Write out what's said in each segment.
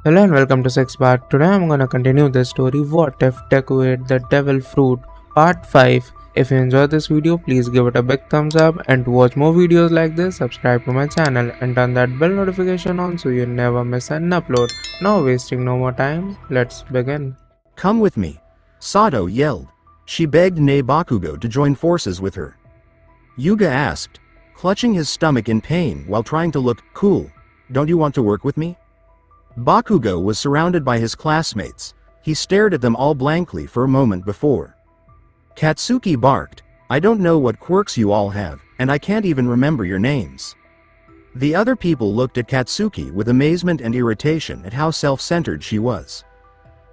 Hello and welcome to Six Part. Today I'm gonna continue the story What If Deku Ate the Devil Fruit Part 5. If you enjoyed this video, please give it a big thumbs up, and to watch more videos like this, subscribe to my channel and turn that bell notification on so you never miss an upload. Now wasting no more time, let's begin. Come with me, Sato yelled. She begged Bakugo to join forces with her. Yuga asked, clutching his stomach in pain while trying to look cool, "Don't you want to work with me?" Bakugo was surrounded by his classmates. He stared at them all blankly for a moment before. Katsuki barked, "I don't know what quirks you all have, and I can't even remember your names." The other people looked at Katsuki with amazement and irritation at how self-centered she was.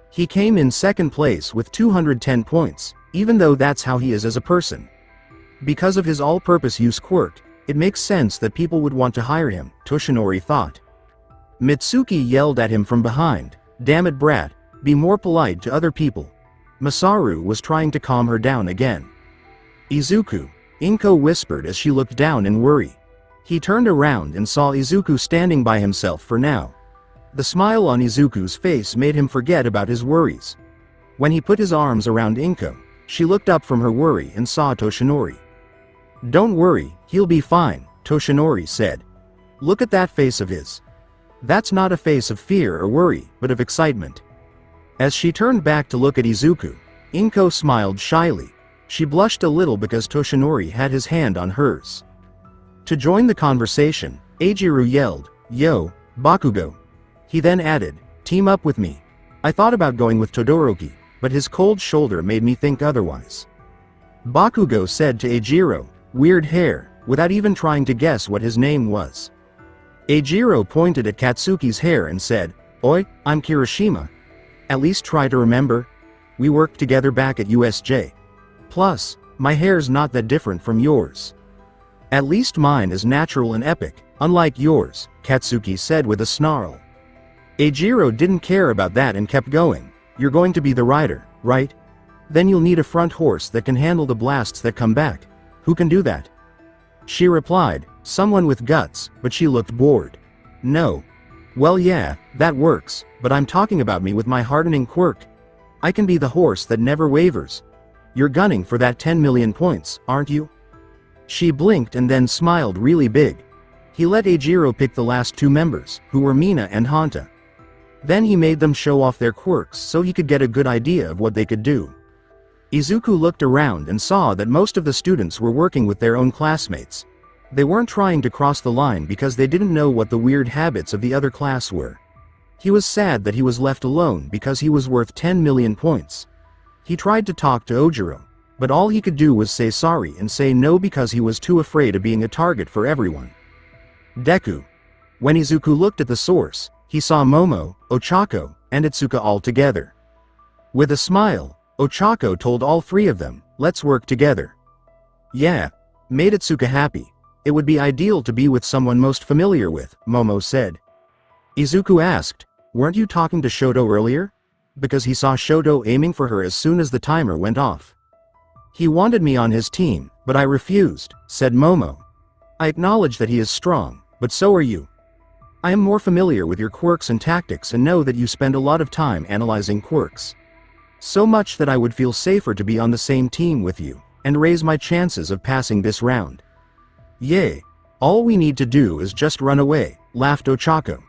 He came in second place with 210 points, even though that's how he is as a person. Because of his all-purpose use quirk, it makes sense that people would want to hire him, Toshinori thought. Mitsuki yelled at him from behind, "Damn it, brat, be more polite to other people." Masaru was trying to calm her down again. "Izuku," Inko whispered as she looked down in worry. He turned around and saw Izuku standing by himself for now. The smile on Izuku's face made him forget about his worries. When he put his arms around Inko, she looked up from her worry and saw Toshinori. "Don't worry, he'll be fine," Toshinori said. "Look at that face of his. That's not a face of fear or worry, but of excitement." As she turned back to look at Izuku, Inko smiled shyly. She blushed a little because Toshinori had his hand on hers. To join the conversation, Eiichiro yelled, "Yo, Bakugo." He then added, "Team up with me." I thought about going with Todoroki, but his cold shoulder made me think otherwise. Bakugo said to Eiichiro, "Weird hair," without even trying to guess what his name was. Eiichiro pointed at Katsuki's hair and said, "Oi, I'm Kirishima. At least try to remember. We worked together back at USJ. Plus, my hair's not that different from yours. At least mine is natural and epic, unlike yours," Katsuki said with a snarl. Eiichiro didn't care about that and kept going. "You're going to be the rider, right? Then you'll need a front horse that can handle the blasts that come back. Who can do that?" She replied, "Someone with guts," but she looked bored. "No. Well, yeah, that works, but I'm talking about me with my hardening quirk. I can be the horse that never wavers. You're gunning for that 10 million points, aren't you?" She blinked and then smiled really big. He let Eiichiro pick the last two members, who were Mina and Hanta. Then he made them show off their quirks so he could get a good idea of what they could do. Izuku looked around and saw that most of the students were working with their own classmates. They weren't trying to cross the line because they didn't know what the weird habits of the other class were. He was sad that he was left alone because he was worth 10 million points. He tried to talk to Ojiro, but all he could do was say sorry and say no because he was too afraid of being a target for everyone. Deku. When Izuku looked at the source, he saw Momo, Ochako, and Itsuka all together. With a smile, Ochako told all three of them, "Let's work together." "Yeah." Made Itsuka happy. "It would be ideal to be with someone most familiar with," Momo said. Izuku asked, "Weren't you talking to Shoto earlier?" Because he saw Shoto aiming for her as soon as the timer went off. "He wanted me on his team, but I refused," said Momo. "I acknowledge that he is strong, but so are you. I am more familiar with your quirks and tactics and know that you spend a lot of time analyzing quirks. So much that I would feel safer to be on the same team with you, and raise my chances of passing this round." "Yay. All we need to do is just run away," laughed Ochako.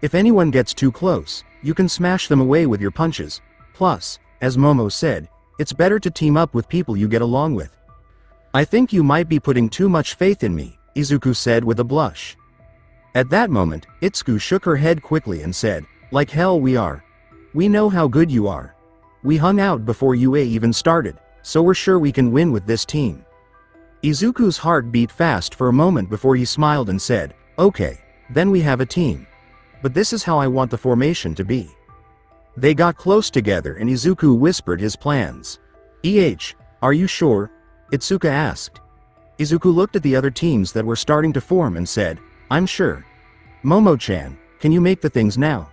"If anyone gets too close, you can smash them away with your punches. Plus, as Momo said, it's better to team up with people you get along with." "I think you might be putting too much faith in me," Izuku said with a blush. At that moment, Itsuku shook her head quickly and said, "Like hell we are. We know how good you are. We hung out before UA even started, so we're sure we can win with this team." Izuku's heart beat fast for a moment before he smiled and said, "Okay, then we have a team. But this is how I want the formation to be." They got close together and Izuku whispered his plans. Are you sure?" Itsuka asked. Izuku looked at the other teams that were starting to form and said, "I'm sure. Momo-chan, can you make the things now?"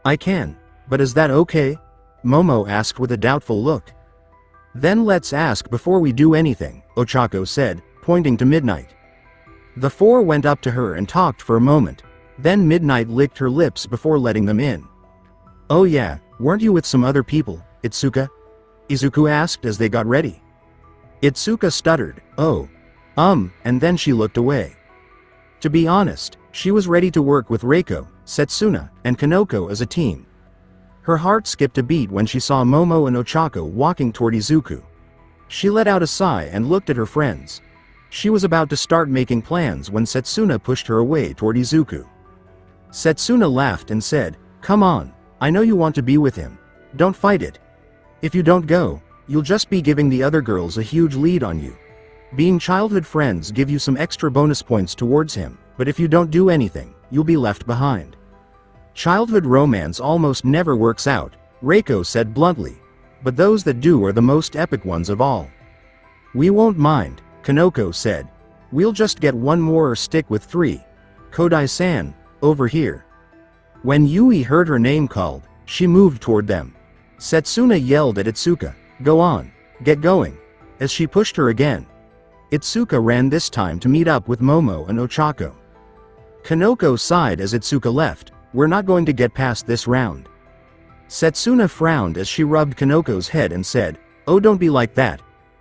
"I can, but is that okay?" Momo asked with a doubtful look. "Then let's ask before we do anything," Ochako said, pointing to Midnight. The four went up to her and talked for a moment. Then Midnight licked her lips before letting them in. Oh yeah, weren't you with some other people, Itsuka? Izuku asked as they got ready. Itsuka stuttered, oh. And then she looked away. To be honest, she was ready to work with Reiko, Setsuna, and Kanoko as a team. Her heart skipped a beat when she saw Momo and Ochako walking toward Izuku. She let out a sigh and looked at her friends. She was about to start making plans when Setsuna pushed her away toward Izuku. Setsuna laughed and said, "Come on, I know you want to be with him. Don't fight it. If you don't go, you'll just be giving the other girls a huge lead on you. Being childhood friends give you some extra bonus points towards him, but if you don't do anything, you'll be left behind." Childhood romance almost never works out, Reiko said bluntly. But those that do are the most epic ones of all. We won't mind, Kanoko said. We'll just get one more or stick with 3. Kodai-san, over here. When Yui heard her name called, she moved toward them. Setsuna yelled at Itsuka, "Go on, get going," as she pushed her again. Itsuka ran this time to meet up with Momo and Ochako. Kanoko sighed as Itsuka left. "We're not going to get past this round." Setsuna frowned as she rubbed Kanoko's head and said, "Oh, don't be like that.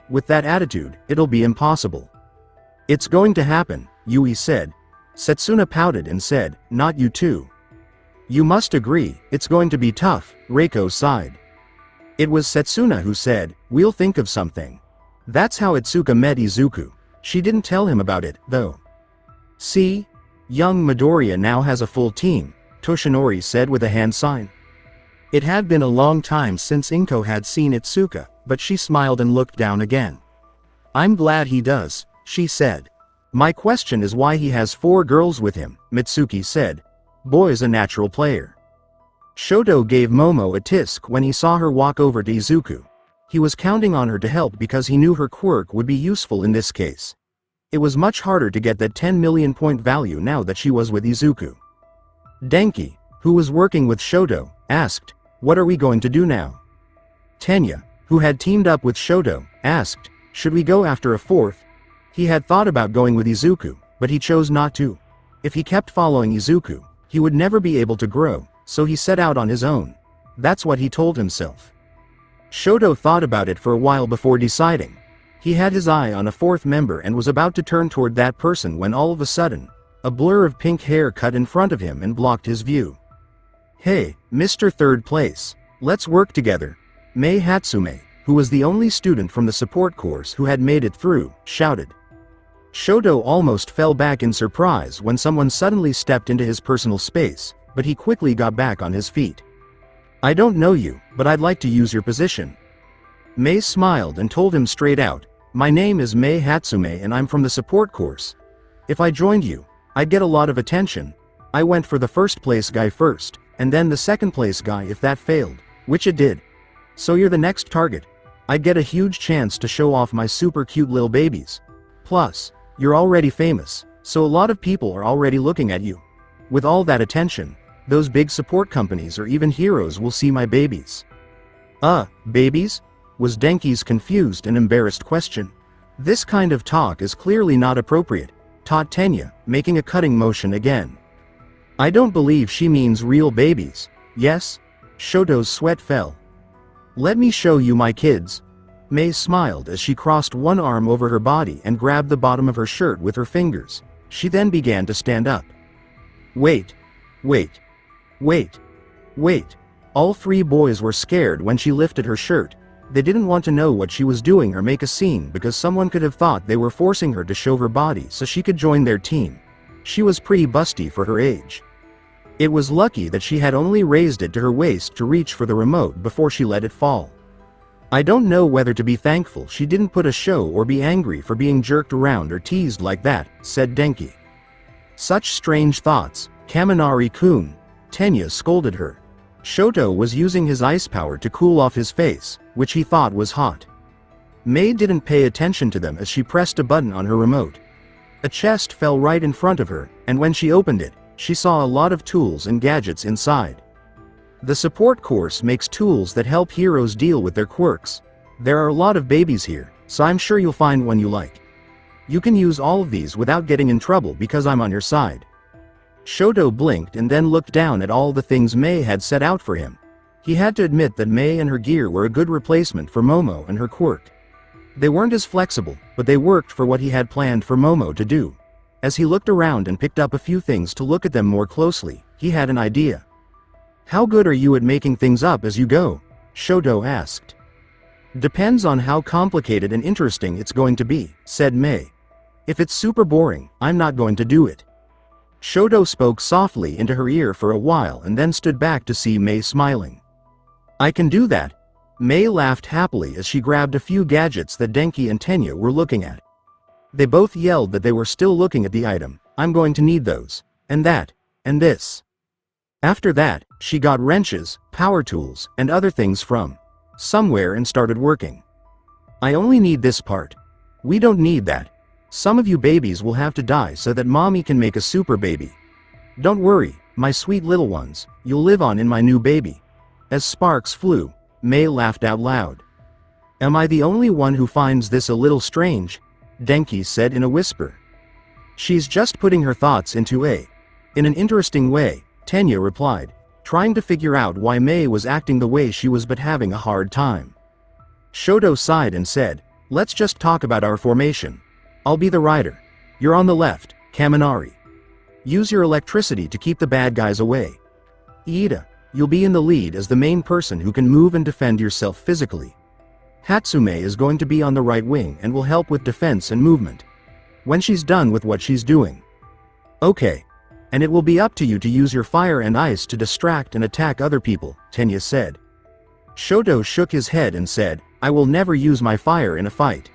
With that attitude, it'll be impossible." "It's going to happen," Yui said. Setsuna pouted and said, "Not you too." "You must agree, it's going to be tough," Reiko sighed. It was Setsuna who said, "We'll think of something." That's how Itsuka met Izuku. She didn't tell him about it, though. "See? Young Midoriya now has a full team," Toshinori said with a hand sign. It had been a long time since Inko had seen Itsuka, but she smiled and looked down again. "I'm glad he does," she said. "My question is why he has 4 girls with him," Mitsuki said. "Boy's a natural player." Shoto gave Momo a tisk when he saw her walk over to Izuku. He was counting on her to help because he knew her quirk would be useful in this case. It was much harder to get that 10 million point value now that she was with Izuku. Denki, who was working with Shoto, asked, "What are we going to do now?" Tenya, who had teamed up with Shoto, asked, "Should we go after a 4th? He had thought about going with Izuku, but he chose not to. If he kept following Izuku, he would never be able to grow, so he set out on his own. That's what he told himself. Shoto thought about it for a while before deciding. He had his eye on a 4th member and was about to turn toward that person when all of a sudden, a blur of pink hair cut in front of him and blocked his view. "Hey, Mr. 3rd place, let's work together," Mei Hatsume, who was the only student from the support course who had made it through, shouted. Shoto almost fell back in surprise when someone suddenly stepped into his personal space, but he quickly got back on his feet. "I don't know you, but I'd like to use your position." Mei smiled and told him straight out, "My name is Mei Hatsume and I'm from the support course. If I joined you, I'd get a lot of attention. I went for the 1st place guy first, and then the 2nd place guy if that failed, which it did. So you're the next target. I'd get a huge chance to show off my super cute little babies. Plus, you're already famous, so a lot of people are already looking at you. With all that attention, those big support companies or even heroes will see my babies." Babies? Was Denki's confused and embarrassed question. "This kind of talk is clearly not appropriate," taught Tenya, making a cutting motion again. "I don't believe she means real babies, yes?" Shoto's sweat fell. "Let me show you my kids." Mei smiled as she crossed one arm over her body and grabbed the bottom of her shirt with her fingers. She then began to stand up. Wait. All 3 boys were scared when she lifted her shirt. They didn't want to know what she was doing or make a scene because someone could have thought they were forcing her to show her body so she could join their team. She was pretty busty for her age. It was lucky that she had only raised it to her waist to reach for the remote before she let it fall. "I don't know whether to be thankful she didn't put a show or be angry for being jerked around or teased like that," said Denki. "Such strange thoughts, Kaminari-kun," Tenya scolded her. Shoto was using his ice power to cool off his face, which he thought was hot. Mei didn't pay attention to them as she pressed a button on her remote. A chest fell right in front of her, and when she opened it, she saw a lot of tools and gadgets inside. The support course makes tools that help heroes deal with their quirks. There are a lot of babies here, so I'm sure you'll find one you like. You can use all of these without getting in trouble because I'm on your side. Shoto blinked and then looked down at all the things Mei had set out for him. He had to admit that Mei and her gear were a good replacement for Momo and her quirk. They weren't as flexible, but they worked for what he had planned for Momo to do. As he looked around and picked up a few things to look at them more closely, he had an idea. "How good are you at making things up as you go?" Shoto asked. "Depends on how complicated and interesting it's going to be," said Mei. "If it's super boring, I'm not going to do it." Shoto spoke softly into her ear for a while and then stood back to see Mei smiling. "I can do that." Mei laughed happily as she grabbed a few gadgets that Denki and Tenya were looking at. They both yelled that they were still looking at the item. "I'm going to need those. And that. And this." After that, she got wrenches, power tools, and other things from somewhere and started working. "I only need this part. We don't need that. Some of you babies will have to die so that mommy can make a super baby. Don't worry, my sweet little ones, you'll live on in my new baby." As sparks flew, Mei laughed out loud. "Am I the only one who finds this a little strange?" Denki said in a whisper. "She's just putting her thoughts into in an interesting way," Tenya replied, trying to figure out why Mei was acting the way she was but having a hard time. Shoto sighed and said, "Let's just talk about our formation. I'll be the rider. You're on the left, Kaminari. Use your electricity to keep the bad guys away. Iida, you'll be in the lead as the main person who can move and defend yourself physically. Hatsume is going to be on the right wing and will help with defense and movement. When she's done with what she's doing. Okay. And it will be up to you to use your fire and ice to distract and attack other people," Tenya said. Shoto shook his head and said, "I will never use my fire in a fight."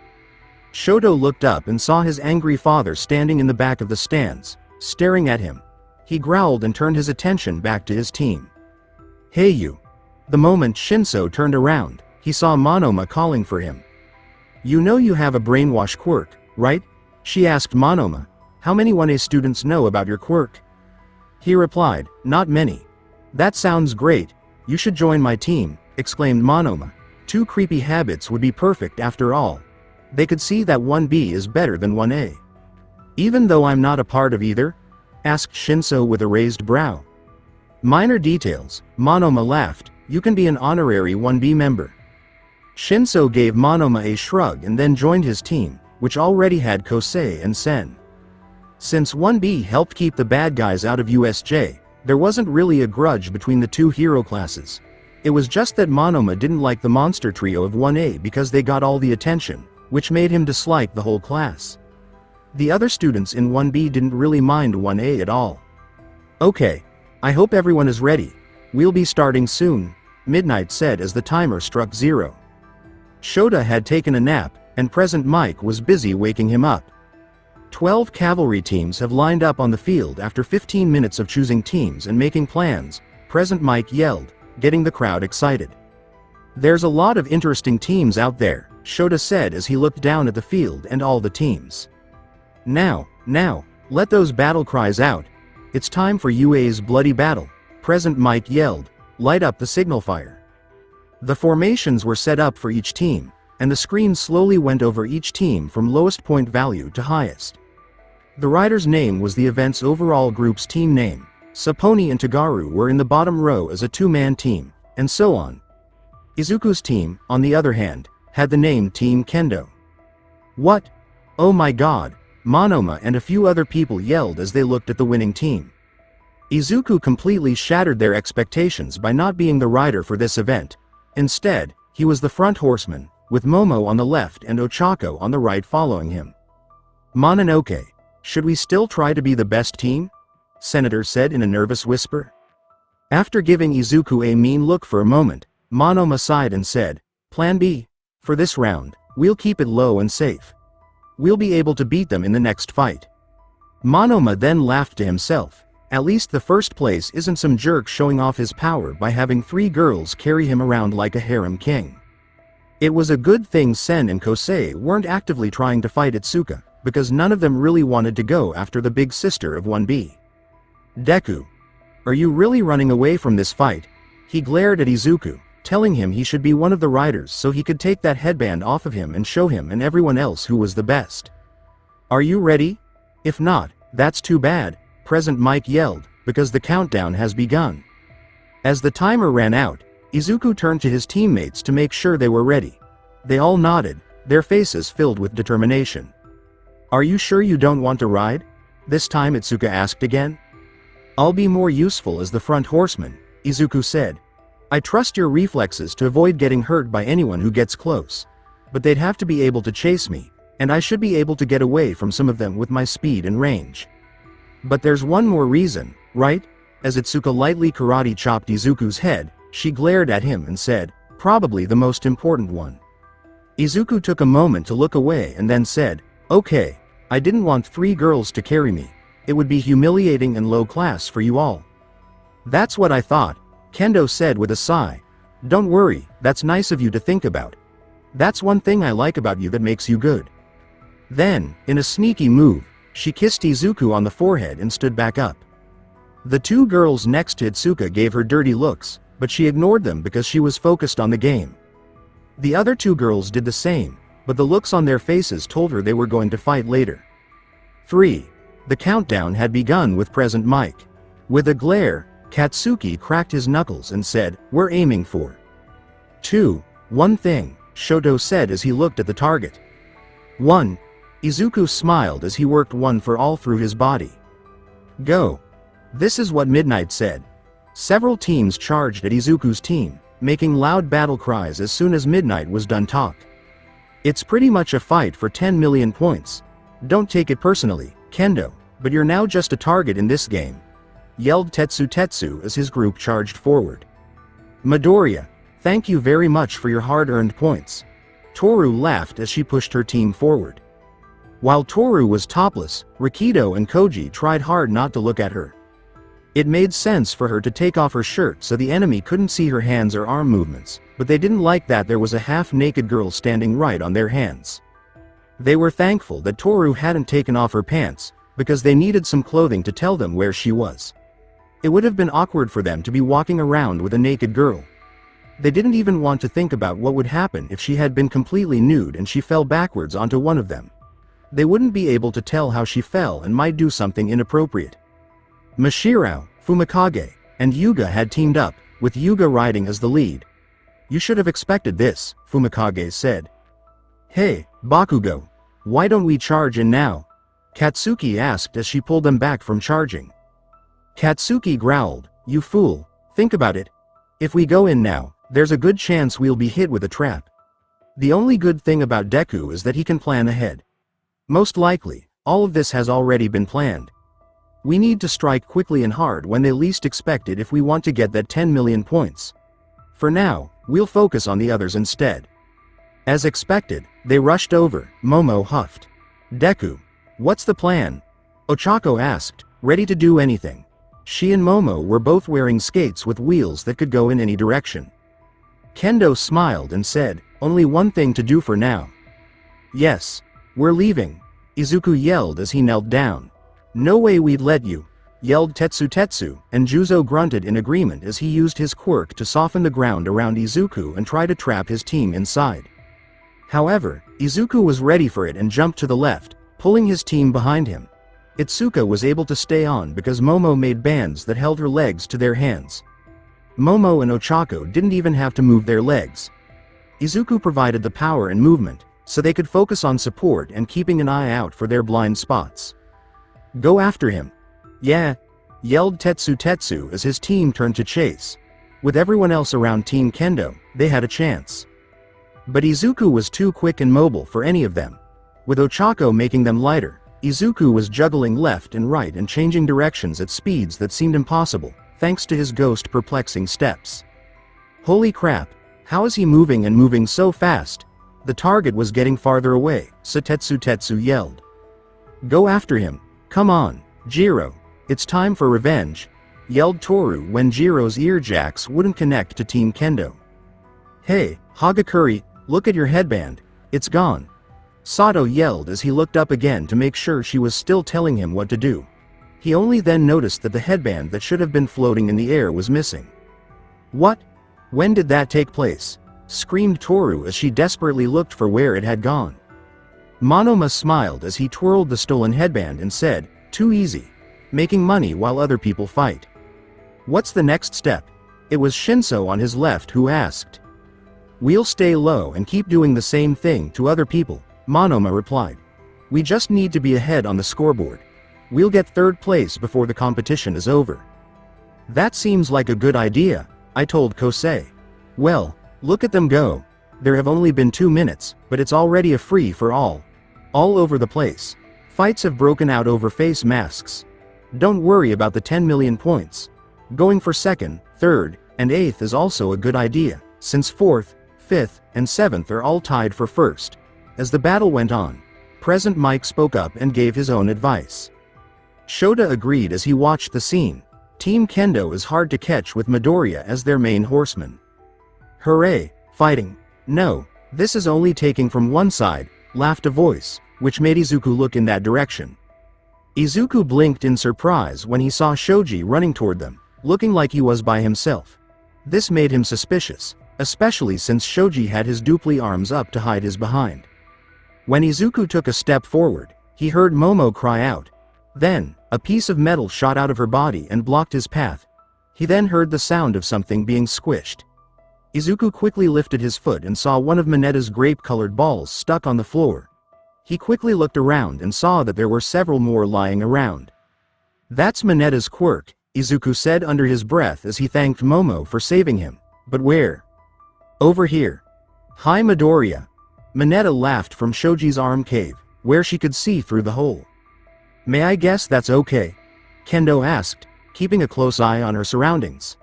Shoto looked up and saw his angry father standing in the back of the stands, staring at him. He growled and turned his attention back to his team. "Hey you." The moment Shinso turned around, he saw Monoma calling for him. "You know you have a brainwash quirk, right?" she asked Monoma. "How many 1A students know about your quirk?" He replied, "Not many." "That sounds great. You should join my team," exclaimed Monoma. "Two creepy habits would be perfect after all." They could see that 1B is better than 1A. "Even though I'm not a part of either?" asked Shinso with a raised brow. "Minor details," Monoma laughed. "You can be an honorary 1B member." Shinso gave Monoma a shrug and then joined his team, which already had Kosei and Sen. Since 1B helped keep the bad guys out of USJ, there wasn't really a grudge between the two hero classes. It was just that Monoma didn't like the monster trio of 1A because they got all the attention, which made him dislike the whole class. The other students in 1B didn't really mind 1A at all. "Okay. I hope everyone is ready. We'll be starting soon," Midnight said as the timer struck 0. Shota had taken a nap, and Present Mike was busy waking him up. 12 cavalry teams have lined up on the field after 15 minutes of choosing teams and making plans, Present Mike yelled, getting the crowd excited. "There's a lot of interesting teams out there," Shota said as he looked down at the field and all the teams. Now, let those battle cries out. It's time for UA's bloody battle," Present Mike yelled, "Light up the signal fire." The formations were set up for each team, and the screen slowly went over each team from lowest point value to highest. The rider's name was the event's overall group's team name. Saponi and Tagaru were in the bottom row as a two-man team, and so on. Izuku's team, on the other hand, had the name Team Kendo. "What? Oh my god," Monoma and a few other people yelled as they looked at the winning team. Izuku completely shattered their expectations by not being the rider for this event. Instead, he was the front horseman, with Momo on the left and Ochako on the right following him. "Mononoke, should we still try to be the best team?" Senator said in a nervous whisper. After giving Izuku a mean look for a moment, Monoma sighed and said, "Plan B. For this round, we'll keep it low and safe. We'll be able to beat them in the next fight." Monoma then laughed to himself. At least the first place isn't some jerk showing off his power by having 3 girls carry him around like a harem king. It was a good thing Sen and Kosei weren't actively trying to fight Itsuka, because none of them really wanted to go after the big sister of 1B. "Deku. Are you really running away from this fight?" He glared at Izuku, telling him he should be one of the riders so he could take that headband off of him and show him and everyone else who was the best. "Are you ready? If not, that's too bad," Present Mike yelled, because the countdown has begun. As the timer ran out, Izuku turned to his teammates to make sure they were ready. They all nodded, their faces filled with determination. "Are you sure you don't want to ride?" this time Itsuka asked again. "I'll be more useful as the front horseman," Izuku said. "I trust your reflexes to avoid getting hurt by anyone who gets close. But they'd have to be able to chase me, and I should be able to get away from some of them with my speed and range. But there's one more reason, right?" As Itsuka lightly karate chopped Izuku's head, she glared at him and said, "Probably the most important one." Izuku took a moment to look away and then said, "Okay, I didn't want 3 girls to carry me. It would be humiliating and low class for you all." "That's what I thought," Kendo said with a sigh. "Don't worry, that's nice of you to think about. That's one thing I like about you that makes you good." Then, in a sneaky move, she kissed Izuku on the forehead and stood back up. The 2 girls next to Itsuka gave her dirty looks, but she ignored them because she was focused on the game. The other 2 girls did the same, but the looks on their faces told her they were going to fight later. 3. The countdown had begun with Present Mike. With a glare, Katsuki cracked his knuckles and said, "We're aiming for 2. One thing," Shoto said as he looked at the target. 1. Izuku smiled as he worked 1 for all through his body. "Go." This is what Midnight said. Several teams charged at Izuku's team, making loud battle cries as soon as Midnight was done talk. "It's pretty much a fight for 10 million points. Don't take it personally, Kendo, but you're now just a target in this game," yelled Tetsu as his group charged forward. "Midoriya, thank you very much for your hard-earned points." Toru laughed as she pushed her team forward. While Toru was topless, Rikido and Koji tried hard not to look at her. It made sense for her to take off her shirt so the enemy couldn't see her hands or arm movements, but they didn't like that there was a half-naked girl standing right on their hands. They were thankful that Toru hadn't taken off her pants, because they needed some clothing to tell them where she was. It would have been awkward for them to be walking around with a naked girl. They didn't even want to think about what would happen if she had been completely nude and she fell backwards onto one of them. They wouldn't be able to tell how she fell and might do something inappropriate. Mashirao, Fumikage, and Yuga had teamed up, with Yuga riding as the lead. "You should have expected this," Fumikage said. "Hey, Bakugo, why don't we charge in now?" Katsuki asked as she pulled them back from charging. Katsuki growled, "You fool, think about it. If we go in now, there's a good chance we'll be hit with a trap. The only good thing about Deku is that he can plan ahead. Most likely, all of this has already been planned. We need to strike quickly and hard when they least expect it if we want to get that 10 million points. For now, we'll focus on the others instead." As expected, they rushed over, Momo huffed. "Deku, what's the plan?" Ochako asked, ready to do anything. She and Momo were both wearing skates with wheels that could go in any direction. Kendo smiled and said, "Only one thing to do for now." "Yes. We're leaving," Izuku yelled as he knelt down. "No way we'd let you," yelled Tetsu, and Juzo grunted in agreement as he used his quirk to soften the ground around Izuku and try to trap his team inside. However, Izuku was ready for it and jumped to the left, pulling his team behind him. Itsuka was able to stay on because Momo made bands that held her legs to their hands. Momo and Ochako didn't even have to move their legs. Izuku provided the power and movement, so they could focus on support and keeping an eye out for their blind spots. "Go after him." "Yeah," yelled Tetsu as his team turned to chase. With everyone else around Team Kendo, they had a chance. But Izuku was too quick and mobile for any of them. With Ochako making them lighter, Izuku was juggling left and right and changing directions at speeds that seemed impossible, thanks to his ghost perplexing steps. "Holy crap, how is he moving and moving so fast?" The target was getting farther away, so Tetsu yelled. "Go after him. Come on, Jiro, it's time for revenge," yelled Toru when Jiro's ear jacks wouldn't connect to Team Kendo. "Hey, Hagakure, look at your headband, it's gone," Sato yelled as he looked up again to make sure she was still telling him what to do. He only then noticed that the headband that should have been floating in the air was missing. "What? When did that take place?" screamed Toru as she desperately looked for where it had gone. Monoma smiled as he twirled the stolen headband and said, "Too easy. Making money while other people fight. What's the next step?" It was Shinso on his left who asked. "We'll stay low and keep doing the same thing to other people," Monoma replied. "We just need to be ahead on the scoreboard. We'll get third place before the competition is over." "That seems like a good idea," I told Kosei. "Well, look at them go. There have only been 2 minutes, but it's already a free-for-all. All over the place. Fights have broken out over face masks. Don't worry about the 10 million points. Going for second, third, and eighth is also a good idea, since fourth, fifth, and seventh are all tied for first." As the battle went on, Present Mike spoke up and gave his own advice. Shota agreed as he watched the scene. Team Kendo is hard to catch with Midoriya as their main horseman. "Hooray, fighting. No, this is only taking from one side," laughed a voice, which made Izuku look in that direction. Izuku blinked in surprise when he saw Shoji running toward them, looking like he was by himself. This made him suspicious, especially since Shoji had his dupli arms up to hide his behind. When Izuku took a step forward, he heard Momo cry out. Then, a piece of metal shot out of her body and blocked his path. He then heard the sound of something being squished. Izuku quickly lifted his foot and saw one of Minetta's grape-colored balls stuck on the floor. He quickly looked around and saw that there were several more lying around. "That's Minetta's quirk," Izuku said under his breath as he thanked Momo for saving him. "But where?" "Over here." "Hi Midoriya." Minetta laughed from Shoji's arm cave, where she could see through the hole. "May I guess that's okay?" Kendo asked, keeping a close eye on her surroundings.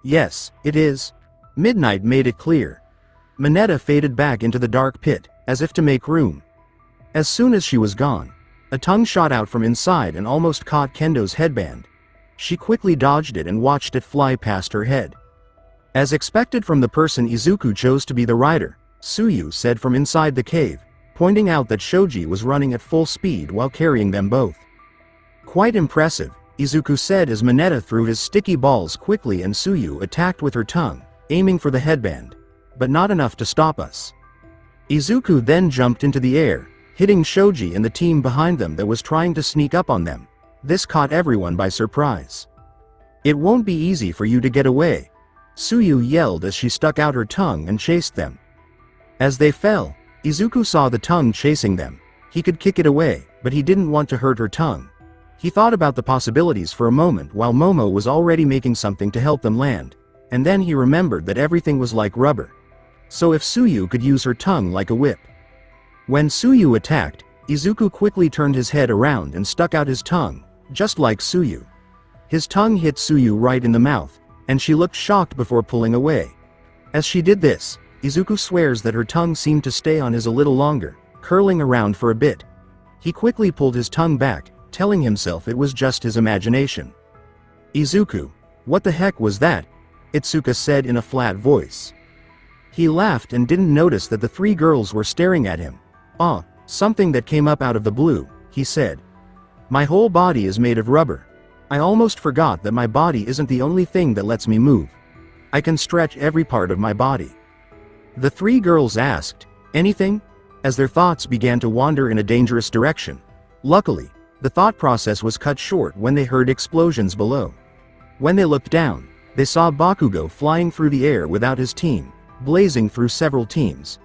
"Yes, it is." Midnight made it clear. Minetta faded back into the dark pit, as if to make room. As soon as she was gone, a tongue shot out from inside and almost caught Kendo's headband. She quickly dodged it and watched it fly past her head. As expected from the person Izuku chose to be the rider, Tsuyu said from inside the cave, pointing out that Shoji was running at full speed while carrying them both. "Quite impressive," Izuku said as Minetta threw his sticky balls quickly and Tsuyu attacked with her tongue, aiming for the headband. "But not enough to stop us." Izuku then jumped into the air, hitting Shoji and the team behind them that was trying to sneak up on them. This caught everyone by surprise. "It won't be easy for you to get away," Tsuyu yelled as she stuck out her tongue and chased them. As they fell, Izuku saw the tongue chasing them. He could kick it away, but he didn't want to hurt her tongue. He thought about the possibilities for a moment while Momo was already making something to help them land, and then he remembered that everything was like rubber. So if Tsuyu could use her tongue like a whip. When Tsuyu attacked, Izuku quickly turned his head around and stuck out his tongue, just like Tsuyu. His tongue hit Tsuyu right in the mouth, and she looked shocked before pulling away. As she did this, Izuku swears that her tongue seemed to stay on his a little longer, curling around for a bit. He quickly pulled his tongue back, telling himself it was just his imagination. "Izuku, what the heck was that?" Itsuka said in a flat voice. He laughed and didn't notice that the three girls were staring at him. "Ah, something that came up out of the blue," he said. "My whole body is made of rubber. I almost forgot that my body isn't the only thing that lets me move. I can stretch every part of my body." The three girls asked, "Anything?" as their thoughts began to wander in a dangerous direction. Luckily, the thought process was cut short when they heard explosions below. When they looked down, they saw Bakugo flying through the air without his team, blazing through several teams.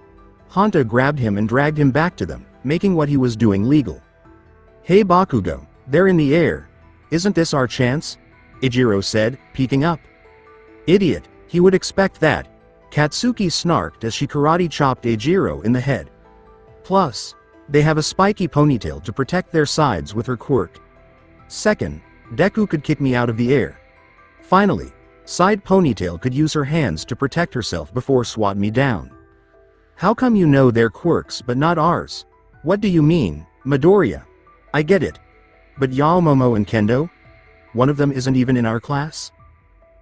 Hanta grabbed him and dragged him back to them, making what he was doing legal. "Hey Bakugo, they're in the air. Isn't this our chance?" Ijiro said, peeking up. "Idiot, he would expect that." Katsuki snarked as she karate chopped Ijiro in the head. Plus, they have a spiky ponytail to protect their sides with her quirk. Second, Deku could kick me out of the air. Finally, Side Ponytail could use her hands to protect herself before swat me down. "How come you know their quirks but not ours?" "What do you mean, Midoriya?" "I get it. But Yao Momo and Kendo? One of them isn't even in our class?"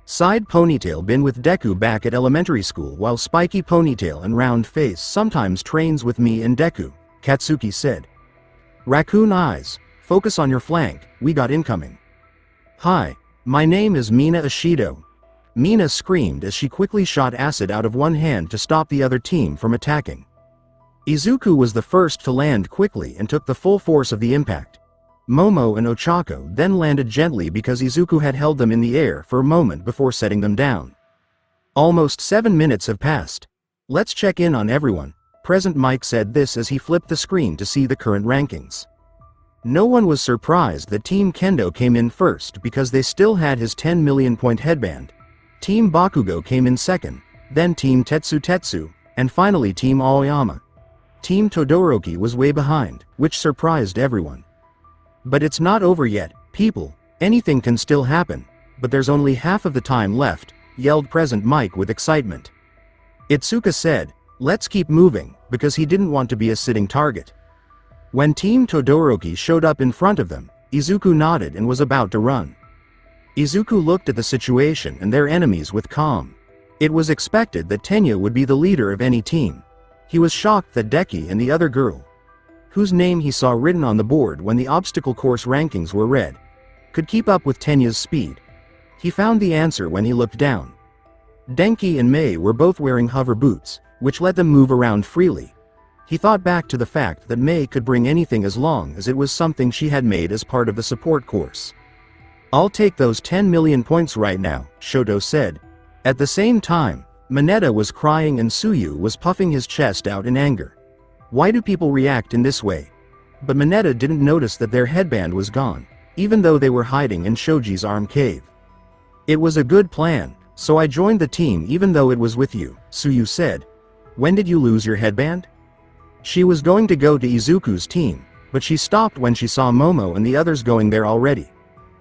Side Ponytail been with Deku back at elementary school while Spiky Ponytail and Round Face sometimes trains with me and Deku, Katsuki said. "Raccoon Eyes, focus on your flank, we got incoming." "Hi, my name is Mina Ishido." Mina screamed as she quickly shot acid out of one hand to stop the other team from attacking. Izuku was the first to land quickly and took the full force of the impact. Momo and Ochako then landed gently because Izuku had held them in the air for a moment before setting them down. Almost 7 minutes have passed. Let's check in on everyone. Present Mike said this as he flipped the screen to see the current rankings. No one was surprised that Team Kendo came in first because they still had his 10 million point headband. Team Bakugo came in second, then Team Tetsu, and finally Team Aoyama. Team Todoroki was way behind, which surprised everyone. But it's not over yet, people. Anything can still happen, but there's only half of the time left, yelled Present Mike with excitement. Itsuka said, "Let's keep moving," because he didn't want to be a sitting target. When Team Todoroki showed up in front of them, Izuku nodded and was about to run. Izuku looked at the situation and their enemies with calm. It was expected that Tenya would be the leader of any team. He was shocked that Deki and the other girl, whose name he saw written on the board when the obstacle course rankings were read, could keep up with Tenya's speed. He found the answer when he looked down. Denki and Mei were both wearing hover boots, which let them move around freely. He thought back to the fact that Mei could bring anything as long as it was something she had made as part of the support course. "I'll take those 10 million points right now," Shoto said. At the same time, Mineta was crying and Suyu was puffing his chest out in anger. Why do people react in this way? But Mineta didn't notice that their headband was gone, even though they were hiding in Shoji's arm cave. "It was a good plan, so I joined the team even though it was with you," Suyu said. "When did you lose your headband?" She was going to go to Izuku's team, but she stopped when she saw Momo and the others going there already.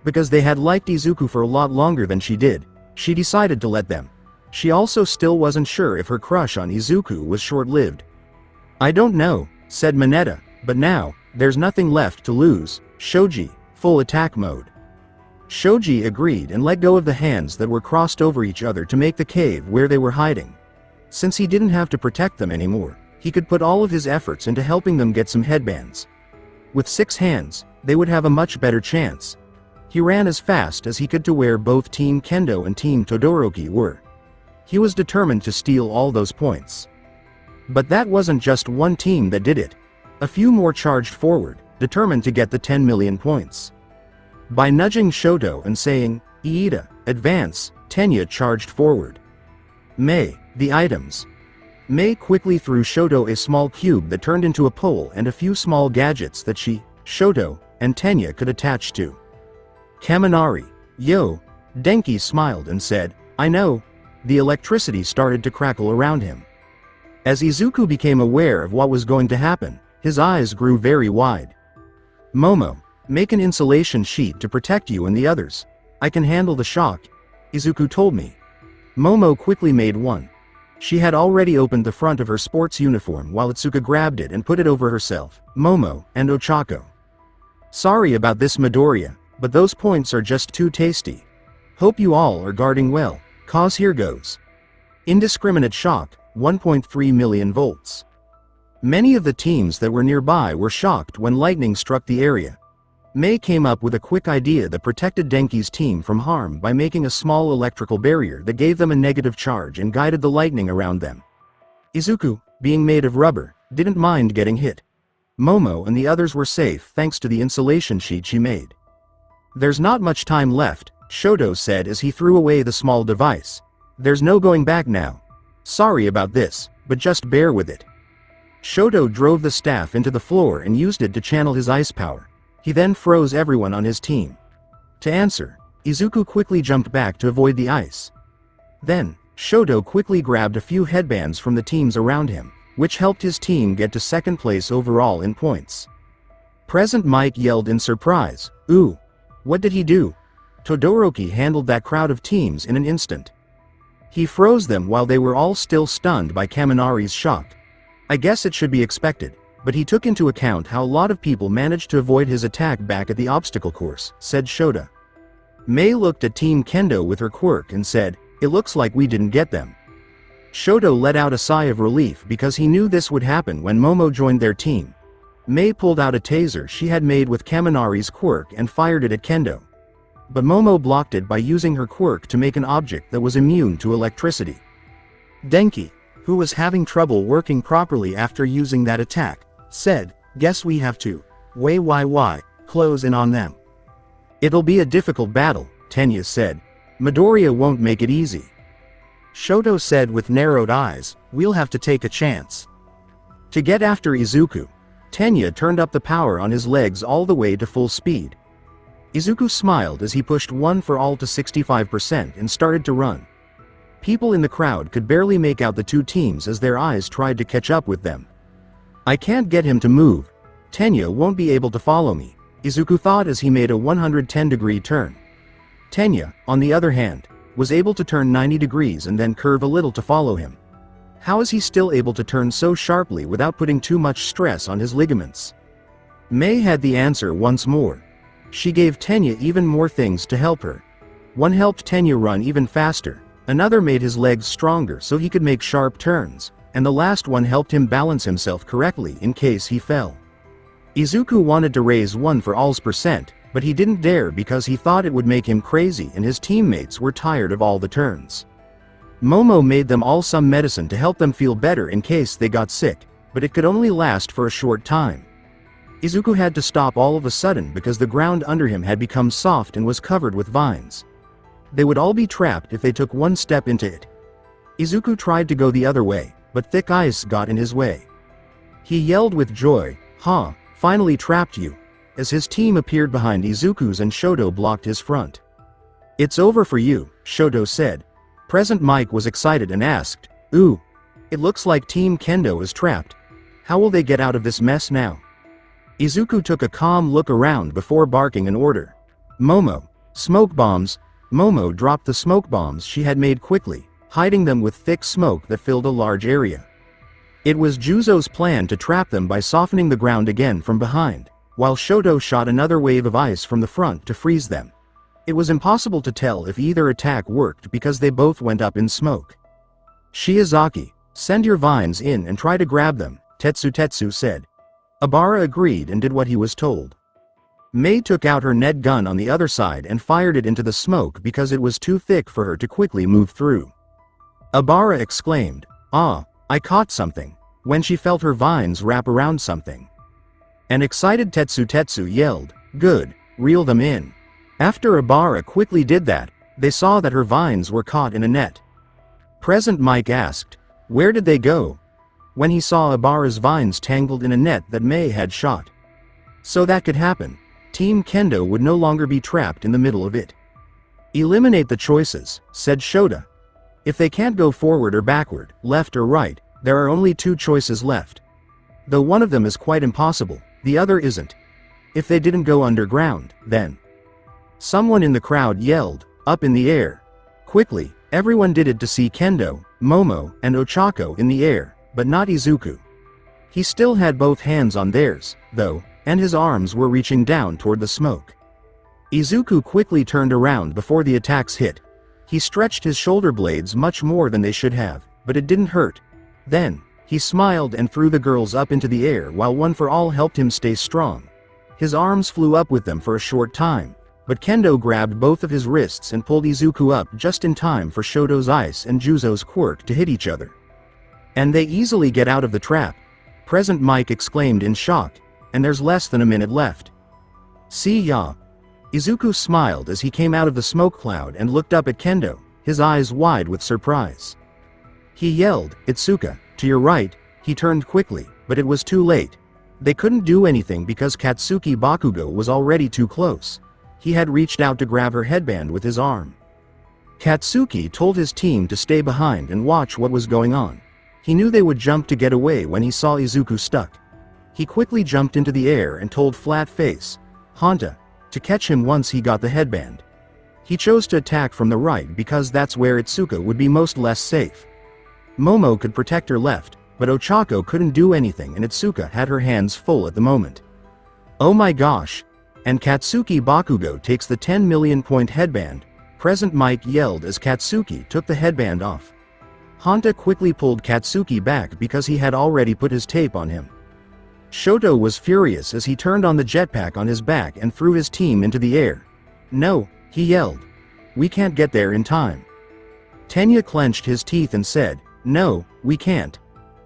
Because they had liked Izuku for a lot longer than she did, she decided to let them. She also still wasn't sure if her crush on Izuku was short-lived. "I don't know," said Mineta, "but now, there's nothing left to lose. Shoji, full attack mode." Shoji agreed and let go of the hands that were crossed over each other to make the cave where they were hiding. Since he didn't have to protect them anymore, he could put all of his efforts into helping them get some headbands. With 6 hands, they would have a much better chance. He ran as fast as he could to where both Team Kendo and Team Todoroki were. He was determined to steal all those points. But that wasn't just one team that did it. A few more charged forward, determined to get the 10 million points. By nudging Shoto and saying, "Iida, advance," Tenya charged forward. "Mei, the items." Mei quickly threw Shoto a small cube that turned into a pole and a few small gadgets that she, Shoto, and Tenya could attach to. "Kaminari, yo," Denki smiled and said, "I know." The electricity started to crackle around him. As Izuku became aware of what was going to happen, his eyes grew very wide. "Momo, make an insulation sheet to protect you and the others. I can handle the shock," Izuku told me. Momo quickly made one. She had already opened the front of her sports uniform while Itsuka grabbed it and put it over herself, Momo, and Ochako. "Sorry about this, Midoriya, but those points are just too tasty. Hope you all are guarding well, cause here goes." Indiscriminate shock, 1.3 million volts. Many of the teams that were nearby were shocked when lightning struck the area. Mei came up with a quick idea that protected Denki's team from harm by making a small electrical barrier that gave them a negative charge and guided the lightning around them. Izuku, being made of rubber, didn't mind getting hit. Momo and the others were safe thanks to the insulation sheet she made. "There's not much time left," Shoto said as he threw away the small device. "There's no going back now. Sorry about this, but just bear with it." Shoto drove the staff into the floor and used it to channel his ice power. He then froze everyone on his team. To answer, Izuku quickly jumped back to avoid the ice. Then, Shoto quickly grabbed a few headbands from the teams around him, which helped his team get to second place overall in points. Present Mike yelled in surprise, "Ooh! What did he do?" Todoroki handled that crowd of teams in an instant. He froze them while they were all still stunned by Kaminari's shock. I guess it should be expected, but he took into account how a lot of people managed to avoid his attack back at the obstacle course, said Shota. Mei looked at Team Kendo with her quirk and said, "It looks like we didn't get them." Shoto let out a sigh of relief because he knew this would happen when Momo joined their team. Mei pulled out a taser she had made with Kaminari's quirk and fired it at Kendo. But Momo blocked it by using her quirk to make an object that was immune to electricity. Denki, who was having trouble working properly after using that attack, said, "Guess we have to close in on them." "It'll be a difficult battle," Tenya said. "Midoriya won't make it easy." Shoto said with narrowed eyes, we'll have to take a chance. To get after Izuku, Tenya turned up the power on his legs all the way to full speed. Izuku smiled as he pushed one for all to 65% and started to run. People in the crowd could barely make out the two teams as their eyes tried to catch up with them. I can't get him to move. Tenya won't be able to follow me, Izuku thought as he made a 110-degree turn. Tenya, on the other hand, was able to turn 90 degrees and then curve a little to follow him. How is he still able to turn so sharply without putting too much stress on his ligaments? Mei had the answer once more. She gave Tenya even more things to help her. One helped Tenya run even faster, another made his legs stronger so he could make sharp turns, and the last one helped him balance himself correctly in case he fell. Izuku wanted to raise 1 for all's percent, but he didn't dare because he thought it would make him crazy and his teammates were tired of all the turns. Momo made them all some medicine to help them feel better in case they got sick, but it could only last for a short time. Izuku had to stop all of a sudden because the ground under him had become soft and was covered with vines. They would all be trapped if they took one step into it. Izuku tried to go the other way, but thick ice got in his way. He yelled with joy, "Ha, finally trapped you," as his team appeared behind Izuku's and Shoto blocked his front. "It's over for you," Shoto said. Present Mike was excited and asked, "Ooh, it looks like Team Kendo is trapped. How will they get out of this mess now?" Izuku took a calm look around before barking an order. "Momo, smoke bombs." Momo dropped the smoke bombs she had made quickly, hiding them with thick smoke that filled a large area. It was Juzo's plan to trap them by softening the ground again from behind, while Shoto shot another wave of ice from the front to freeze them. It was impossible to tell if either attack worked because they both went up in smoke. "Shiozaki, send your vines in and try to grab them," Tetsu said. Abara agreed and did what he was told. Mei took out her net gun on the other side and fired it into the smoke because it was too thick for her to quickly move through. Abara exclaimed, "Ah, I caught something," when she felt her vines wrap around something. An excited Tetsu yelled, "Good, reel them in." After Abara quickly did that, they saw that her vines were caught in a net. Present Mike asked, "Where did they go?" when he saw Abara's vines tangled in a net that Mei had shot. So that could happen. Team Kendo would no longer be trapped in the middle of it. "Eliminate the choices," said Shota. "If they can't go forward or backward, left or right, there are only 2 choices left. Though one of them is quite impossible, the other isn't. If they didn't go underground, then..." Someone in the crowd yelled, "Up in the air." Quickly, everyone did it to see Kendo, Momo, and Ochako in the air, but not Izuku. He still had both hands on theirs, though, and his arms were reaching down toward the smoke. Izuku quickly turned around before the attacks hit. He stretched his shoulder blades much more than they should have, but it didn't hurt. Then, he smiled and threw the girls up into the air while One for All helped him stay strong. His arms flew up with them for a short time, but Kendo grabbed both of his wrists and pulled Izuku up just in time for Shoto's ice and Juzo's quirk to hit each other. "And they easily get out of the trap," Present Mike exclaimed in shock, "and there's less than a minute left." "See ya." Izuku smiled as he came out of the smoke cloud and looked up at Kendo, his eyes wide with surprise. He yelled, "Itsuka, to your right." He turned quickly, but it was too late. They couldn't do anything because Katsuki Bakugo was already too close. He had reached out to grab her headband with his arm. Katsuki told his team to stay behind and watch what was going on. He knew they would jump to get away when he saw Izuku stuck. He quickly jumped into the air and told Flat Face, "Hanta," to catch him once he got the headband. He chose to attack from the right because that's where Itsuka would be most less safe. Momo could protect her left, but Ochako couldn't do anything and Itsuka had her hands full at the moment. "Oh my gosh! And Katsuki Bakugo takes the 10 million point headband," Present Mike yelled as Katsuki took the headband off. Hanta quickly pulled Katsuki back because he had already put his tape on him. Shoto was furious as he turned on the jetpack on his back and threw his team into the air. "No," he yelled. "We can't get there in time." Tenya clenched his teeth and said, "No, we can't.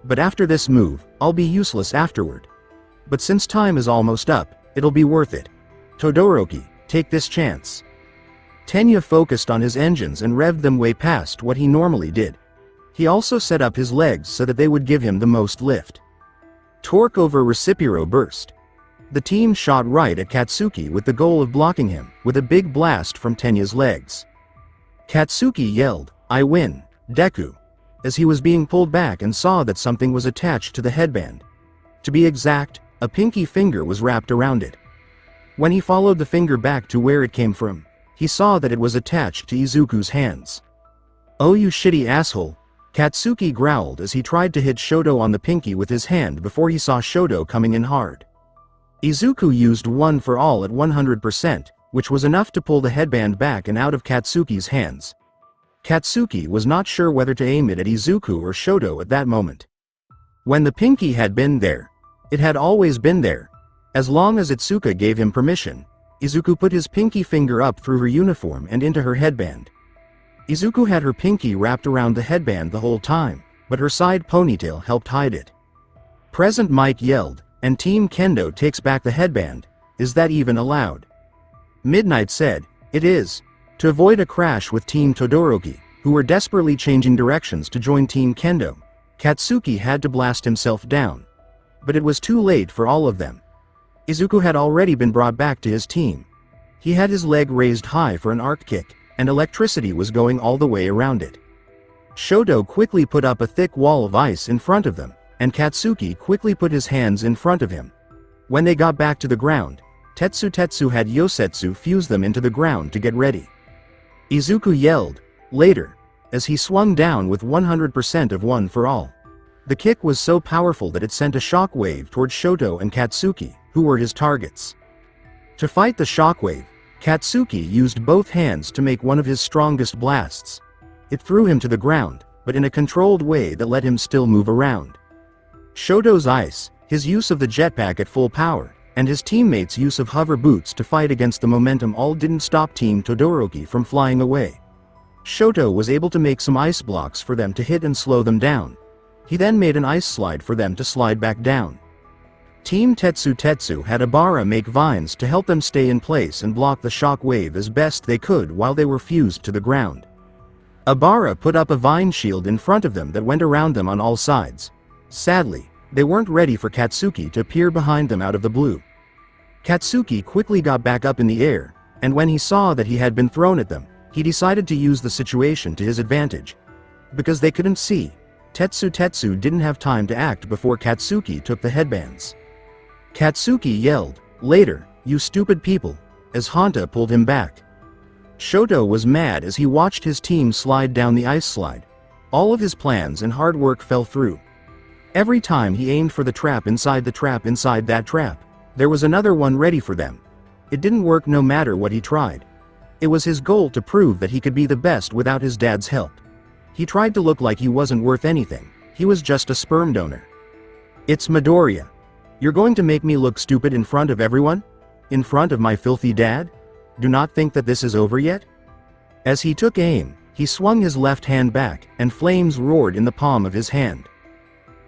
But after this move, I'll be useless afterward. But since time is almost up, it'll be worth it. Todoroki, take this chance." Tenya focused on his engines and revved them way past what he normally did, He also set up his legs so that they would give him the most lift. Torque over Recipero burst. The team shot right at Katsuki with the goal of blocking him, with a big blast from Tenya's legs. Katsuki yelled, "I win, Deku," as he was being pulled back and saw that something was attached to the headband. To be exact, a pinky finger was wrapped around it. When he followed the finger back to where it came from, he saw that it was attached to Izuku's hands. "Oh, you shitty asshole," Katsuki growled as he tried to hit Shoto on the pinky with his hand before he saw Shoto coming in hard. Izuku used one for all at 100%, which was enough to pull the headband back and out of Katsuki's hands. Katsuki was not sure whether to aim it at Izuku or Shoto at that moment. When the pinky had been there, it had always been there. As long as Itsuka gave him permission, Izuku put his pinky finger up through her uniform and into her headband. Izuku had her pinky wrapped around the headband the whole time, but her side ponytail helped hide it. Present Mike yelled, and Team Kendo takes back the headband. Is that even allowed? Midnight said, "It is." To avoid a crash with Team Todoroki, who were desperately changing directions to join Team Kendo, Katsuki had to blast himself down. But it was too late for all of them. Izuku had already been brought back to his team. He had his leg raised high for an arc kick, and electricity was going all the way around it. Shoto quickly put up a thick wall of ice in front of them, and Katsuki quickly put his hands in front of him. When they got back to the ground, Tetsu had Yosetsu fuse them into the ground to get ready. Izuku yelled, "Later," as he swung down with 100% of one for all. The kick was so powerful that it sent a shockwave towards Shoto and Katsuki, who were his targets. To fight the shockwave, Katsuki used both hands to make one of his strongest blasts. It threw him to the ground, but in a controlled way that let him still move around. Shoto's ice, his use of the jetpack at full power, and his teammates' use of hover boots to fight against the momentum all didn't stop Team Todoroki from flying away. Shoto was able to make some ice blocks for them to hit and slow them down. He then made an ice slide for them to slide back down. Team Tetsu had Abara make vines to help them stay in place and block the shock wave as best they could while they were fused to the ground. Abara put up a vine shield in front of them that went around them on all sides. Sadly, they weren't ready for Katsuki to appear behind them out of the blue. Katsuki quickly got back up in the air, and when he saw that he had been thrown at them, he decided to use the situation to his advantage. Because they couldn't see, Tetsu didn't have time to act before Katsuki took the headbands. Katsuki yelled, "Later, you stupid people," as Honta pulled him back. Shoto was mad as he watched his team slide down the ice slide. All of his plans and hard work fell through. Every time he aimed for the trap inside that trap, there was another one ready for them. It didn't work no matter what he tried. It was his goal to prove that he could be the best without his dad's help. He tried to look like he wasn't worth anything. He was just a sperm donor. "It's Midoriya. You're going to make me look stupid in front of everyone? In front of my filthy dad? Do not think that this is over yet?" As he took aim, he swung his left hand back, and flames roared in the palm of his hand.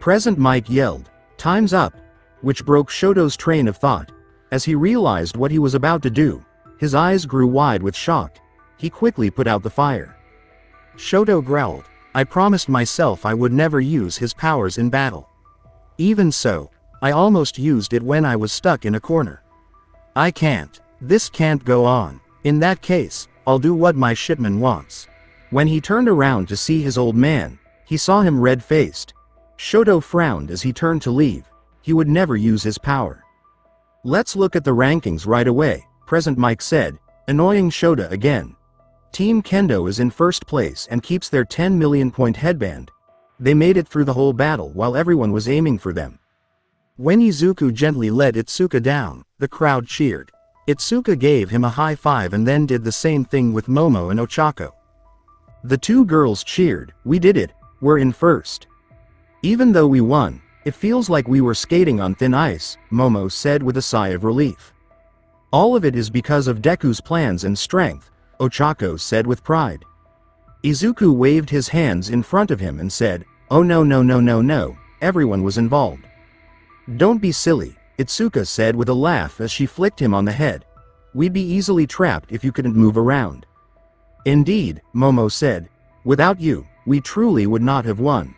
Present Mike yelled, "Time's up," which broke Shoto's train of thought. As he realized what he was about to do, his eyes grew wide with shock. He quickly put out the fire. Shoto growled, "I promised myself I would never use his powers in battle. Even so, I almost used it when I was stuck in a corner. I can't. This can't go on. In that case, I'll do what my shipman wants." When he turned around to see his old man, he saw him red-faced. Shoto frowned as he turned to leave. He would never use his power. "Let's look at the rankings right away," Present Mike said, annoying Shoto again. Team Kendo is in first place and keeps their 10 million point headband. They made it through the whole battle while everyone was aiming for them. When Izuku gently let Itsuka down, the crowd cheered. Itsuka gave him a high five and then did the same thing with Momo and Ochako. The two girls cheered, "We did it, we're in first. Even though we won, it feels like we were skating on thin ice," Momo said with a sigh of relief. "All of it is because of Deku's plans and strength," Ochako said with pride. Izuku waved his hands in front of him and said, "Oh no, everyone was involved." "Don't be silly," Itsuka said with a laugh as she flicked him on the head. "We'd be easily trapped if you couldn't move around." "Indeed," Momo said. "Without you, we truly would not have won.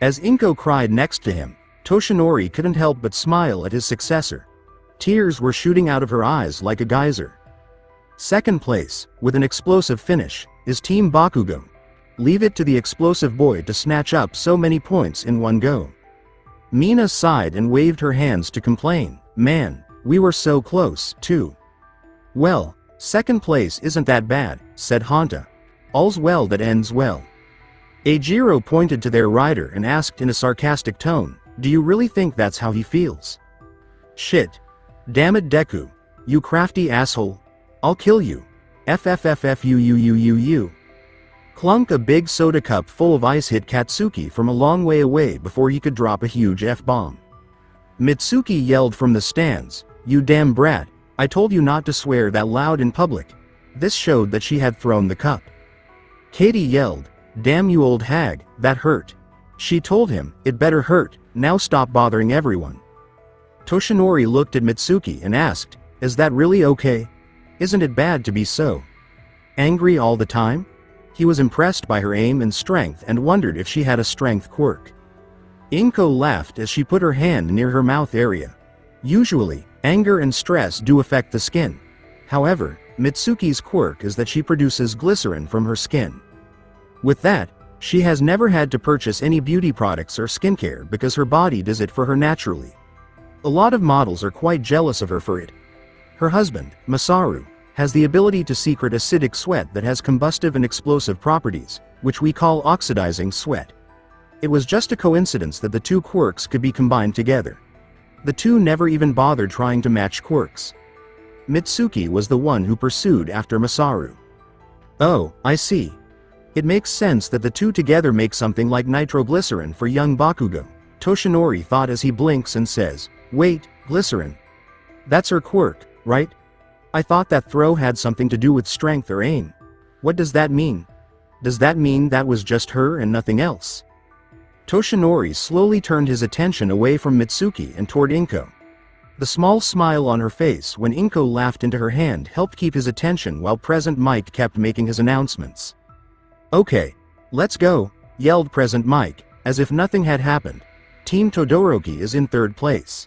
As Inko cried next to him, Toshinori couldn't help but smile at his successor. Tears were shooting out of her eyes like a geyser. Second place, with an explosive finish, is Team Bakugo. Leave it to the explosive boy to snatch up so many points in one go. Mina sighed and waved her hands to complain, man, we were so close, too. Well, second place isn't that bad, said Hanta. All's well that ends well. Eijiro pointed to their rider and asked in a sarcastic tone, do you really think that's how he feels? Shit. Damn it Deku. You crafty asshole. I'll kill you. FFFFUUUUU. Clunk. A big soda cup full of ice hit Katsuki from a long way away before he could drop a huge F-bomb. Mitsuki yelled from the stands, you damn brat, I told you not to swear that loud in public. This showed that she had thrown the cup. Katie yelled, damn you old hag, that hurt. She told him, it better hurt, now stop bothering everyone. Toshinori looked at Mitsuki and asked, is that really okay? Isn't it bad to be so angry all the time? He was impressed by her aim and strength and wondered if she had a strength quirk. Inko laughed as she put her hand near her mouth area. Usually, anger and stress do affect the skin. However, Mitsuki's quirk is that she produces glycerin from her skin. With that, she has never had to purchase any beauty products or skincare because her body does it for her naturally. A lot of models are quite jealous of her for it. Her husband, Masaru, has the ability to secrete acidic sweat that has combustive and explosive properties, which we call oxidizing sweat. It was just a coincidence that the two quirks could be combined together. The two never even bothered trying to match quirks. Mitsuki was the one who pursued after Masaru. Oh, I see. It makes sense that the two together make something like nitroglycerin for young Bakugo, Toshinori thought as he blinks and says, wait, glycerin. That's her quirk, right? I thought that throw had something to do with strength or aim. What does that mean? Does that mean that was just her and nothing else? Toshinori slowly turned his attention away from Mitsuki and toward Inko. The small smile on her face when Inko laughed into her hand helped keep his attention while Present Mike kept making his announcements. Okay, let's go, yelled Present Mike, as if nothing had happened. Team Todoroki is in third place.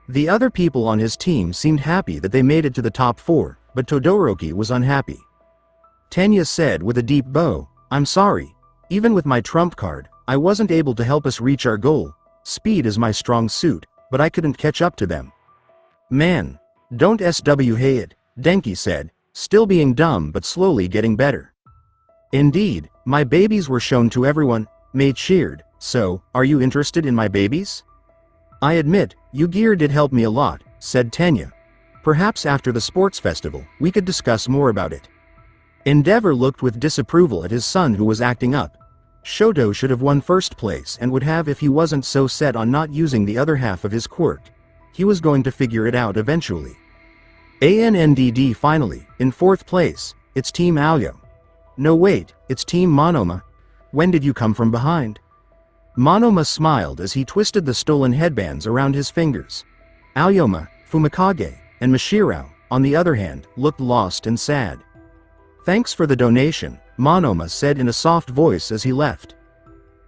The other people on his team seemed happy that they made it to the top 4, but Todoroki was unhappy. Tenya said with a deep bow, I'm sorry. Even with my trump card, I wasn't able to help us reach our goal. Speed is my strong suit, but I couldn't catch up to them. Man. Don't SW it, Denki said, still being dumb but slowly getting better. Indeed, my babies were shown to everyone, May cheered, so, are you interested in my babies? I admit, your gear did help me a lot, said Tenya. Perhaps after the sports festival, we could discuss more about it. Endeavor looked with disapproval at his son who was acting up. Shoto should have won first place and would have if he wasn't so set on not using the other half of his quirk. He was going to figure it out eventually. ANNDD finally, in fourth place, it's Team Aoyo. No wait, it's Team Monoma. When did you come from behind? Monoma smiled as he twisted the stolen headbands around his fingers. Aoyama, Fumikage, and Mashirao, on the other hand, looked lost and sad. Thanks for the donation, Monoma said in a soft voice as he left.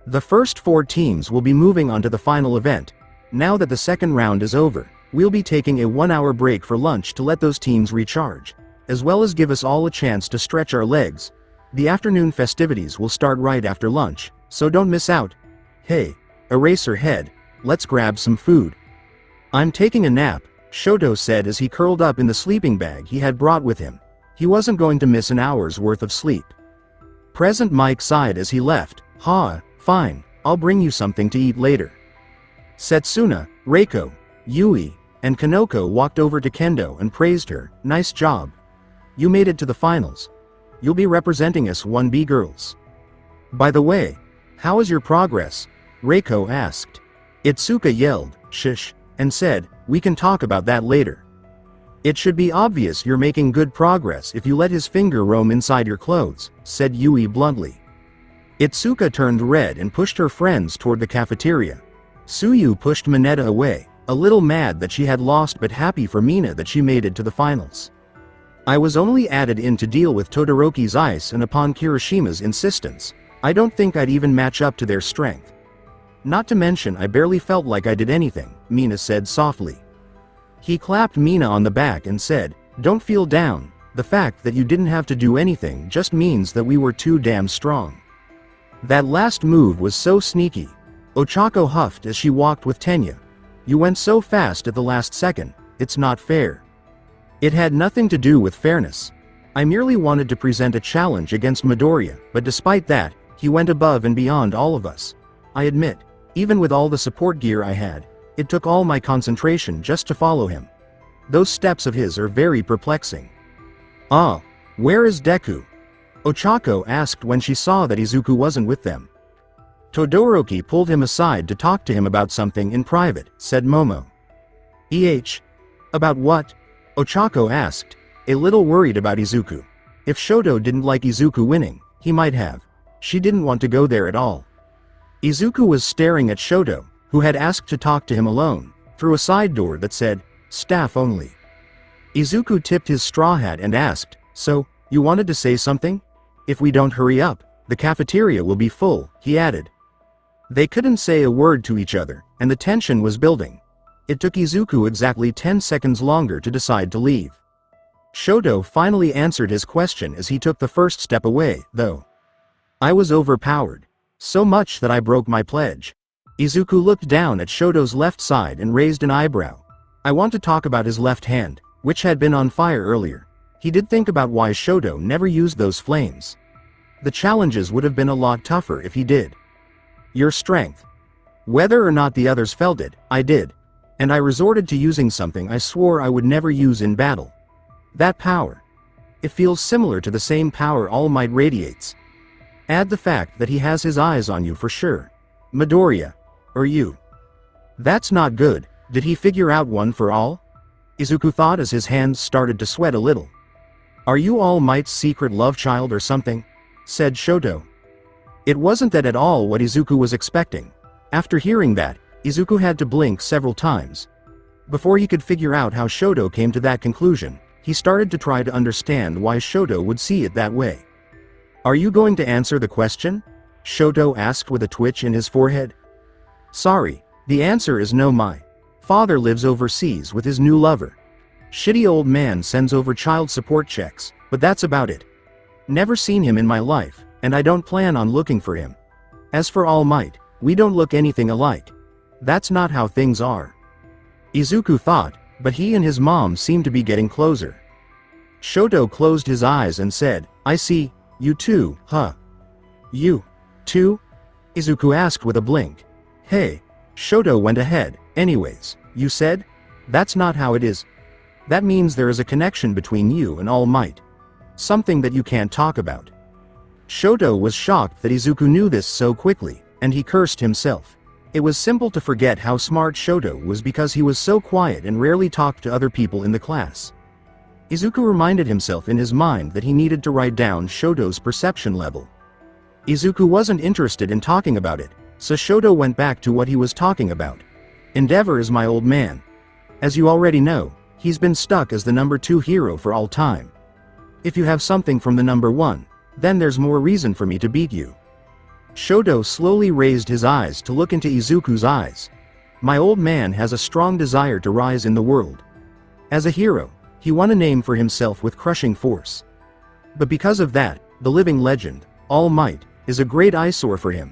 The first 4 teams will be moving on to the final event. Now that the second round is over, we'll be taking a 1-hour break for lunch to let those teams recharge, as well as give us all a chance to stretch our legs. The afternoon festivities will start right after lunch, so don't miss out. Hey, Eraserhead, let's grab some food. I'm taking a nap, Shoto said as he curled up in the sleeping bag he had brought with him. He wasn't going to miss an hour's worth of sleep. Present Mike sighed as he left. Fine, I'll bring you something to eat later. Setsuna, Reiko, Yui, and Kanoko walked over to Kendo and praised her. Nice job. You made it to the finals. You'll be representing us 1B girls. By the way, how is your progress? Reiko asked. Itsuka yelled, shush, and said, we can talk about that later. It should be obvious you're making good progress if you let his finger roam inside your clothes, said Yui bluntly. Itsuka turned red and pushed her friends toward the cafeteria. Suyu pushed Mineta away, a little mad that she had lost but happy for Mina that she made it to the finals. I was only added in to deal with Todoroki's ice and upon Kirishima's insistence, I don't think I'd even match up to their strength. Not to mention I barely felt like I did anything, Mina said softly. He clapped Mina on the back and said, "Don't feel down, the fact that you didn't have to do anything just means that we were too damn strong." That last move was so sneaky. Ochako huffed as she walked with Tenya. "You went so fast at the last second, it's not fair." It had nothing to do with fairness. I merely wanted to present a challenge against Midoriya, but despite that, he went above and beyond all of us. I admit, even with all the support gear I had, it took all my concentration just to follow him. Those steps of his are very perplexing. "Ah, where is Deku?" Ochako asked when she saw that Izuku wasn't with them. "Todoroki pulled him aside to talk to him about something in private," said Momo. About what?" Ochako asked, a little worried about Izuku. If Shoto didn't like Izuku winning, he might have. She didn't want to go there at all. Izuku was staring at Shoto, who had asked to talk to him alone, through a side door that said, "Staff only." Izuku tipped his straw hat and asked, "So, you wanted to say something? If we don't hurry up, the cafeteria will be full," he added. They couldn't say a word to each other, and the tension was building. It took Izuku exactly 10 seconds longer to decide to leave. Shoto finally answered his question as he took the first step away, though. "I was overpowered. So much that I broke my pledge." Izuku looked down at Shoto's left side and raised an eyebrow. I want to talk about his left hand, which had been on fire earlier. He did think about why Shoto never used those flames. The challenges would have been a lot tougher if he did. "Your strength." Whether or not the others felt it, I did. And I resorted to using something I swore I would never use in battle. That power. It feels similar to the same power All Might radiates. Add the fact that he has his eyes on you for sure. Midoriya. Or you. That's not good. Did he figure out one for all? Izuku thought as his hands started to sweat a little. "Are you All Might's secret love child or something?" said Shoto. It wasn't that at all what Izuku was expecting. After hearing that, Izuku had to blink several times. Before he could figure out how Shoto came to that conclusion, he started to try to understand why Shoto would see it that way. "Are you going to answer the question?" Shoto asked with a twitch in his forehead. "Sorry, the answer is no. My father lives overseas with his new lover. Shitty old man sends over child support checks, but that's about it. Never seen him in my life, and I don't plan on looking for him. As for All Might, we don't look anything alike. That's not how things are." Izuku thought, but he and his mom seemed to be getting closer. Shoto closed his eyes and said, "I see, you too, huh?" "You too?" Izuku asked with a blink. "Hey." Shoto went ahead, "Anyways, you said? That's not how it is. That means there is a connection between you and All Might. Something that you can't talk about." Shoto was shocked that Izuku knew this so quickly, and he cursed himself. It was simple to forget how smart Shoto was because he was so quiet and rarely talked to other people in the class. Izuku reminded himself in his mind that he needed to write down Shoto's perception level. Izuku wasn't interested in talking about it, so Shoto went back to what he was talking about. "Endeavor is my old man. As you already know, he's been stuck as the number 2 hero for all time. If you have something from the number 1, then there's more reason for me to beat you." Shoto slowly raised his eyes to look into Izuku's eyes. "My old man has a strong desire to rise in the world. As a hero, he won a name for himself with crushing force. But because of that, the living legend, All Might, is a great eyesore for him.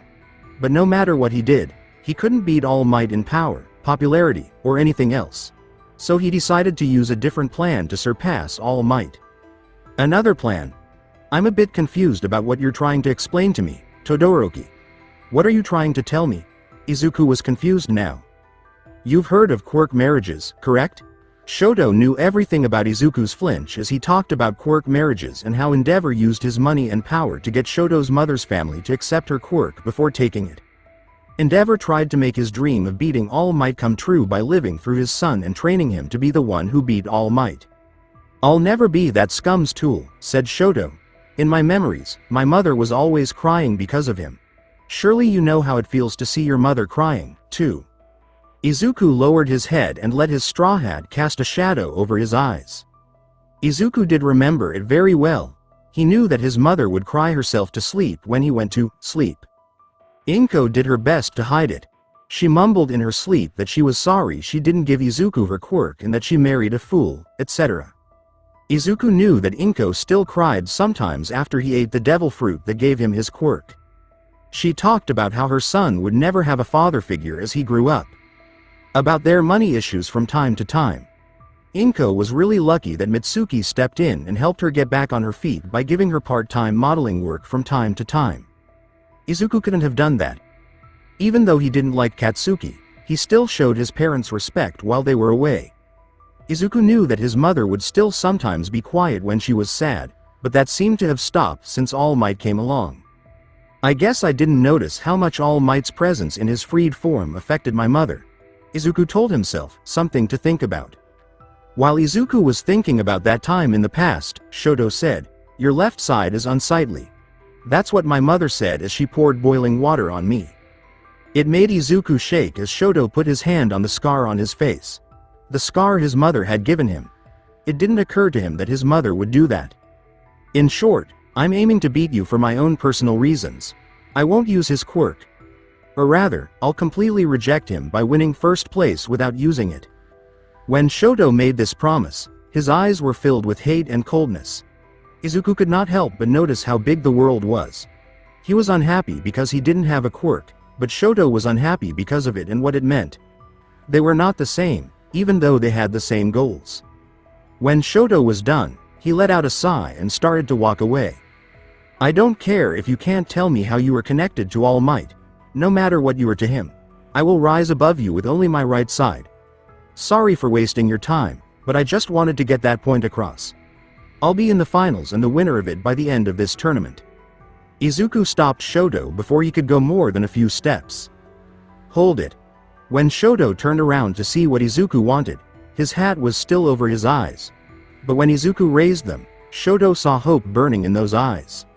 But no matter what he did, he couldn't beat All Might in power, popularity, or anything else. So he decided to use a different plan to surpass All Might." "Another plan? I'm a bit confused about what you're trying to explain to me, Todoroki. What are you trying to tell me?" Izuku was confused now. "You've heard of quirk marriages, correct?" Shoto knew everything about Izuku's flinch as he talked about quirk marriages and how Endeavor used his money and power to get Shoto's mother's family to accept her quirk before taking it. Endeavor tried to make his dream of beating All Might come true by living through his son and training him to be the one who beat All Might. "I'll never be that scum's tool," said Shoto. "In my memories, my mother was always crying because of him. Surely you know how it feels to see your mother crying, too." Izuku lowered his head and let his straw hat cast a shadow over his eyes. Izuku did remember it very well. He knew that his mother would cry herself to sleep when he went to sleep. Inko did her best to hide it. She mumbled in her sleep that she was sorry she didn't give Izuku her quirk and that she married a fool, etc. Izuku knew that Inko still cried sometimes after he ate the devil fruit that gave him his quirk. She talked about how her son would never have a father figure as he grew up. About their money issues from time to time. Inko was really lucky that Mitsuki stepped in and helped her get back on her feet by giving her part-time modeling work from time to time. Izuku couldn't have done that. Even though he didn't like Katsuki, he still showed his parents respect while they were away. Izuku knew that his mother would still sometimes be quiet when she was sad, but that seemed to have stopped since All Might came along. I guess I didn't notice how much All Might's presence in his freed form affected my mother. Izuku told himself, something to think about. While Izuku was thinking about that time in the past, Shoto said, "Your left side is unsightly." That's what my mother said as she poured boiling water on me. It made Izuku shake as Shoto put his hand on the scar on his face. The scar his mother had given him. It didn't occur to him that his mother would do that. In short, I'm aiming to beat you for my own personal reasons. I won't use his quirk. Or rather, I'll completely reject him by winning first place without using it. When Shoto made this promise, his eyes were filled with hate and coldness. Izuku could not help but notice how big the world was. He was unhappy because he didn't have a quirk, but Shoto was unhappy because of it and what it meant. They were not the same, even though they had the same goals. When Shoto was done, he let out a sigh and started to walk away. I don't care if you can't tell me how you were connected to All Might. No matter what you were to him. I will rise above you with only my right side. Sorry for wasting your time, but I just wanted to get that point across. I'll be in the finals and the winner of it by the end of this tournament. Izuku stopped Shoto before he could go more than a few steps. Hold it. When Shoto turned around to see what Izuku wanted, his hat was still over his eyes. But when Izuku raised them, Shoto saw hope burning in those eyes.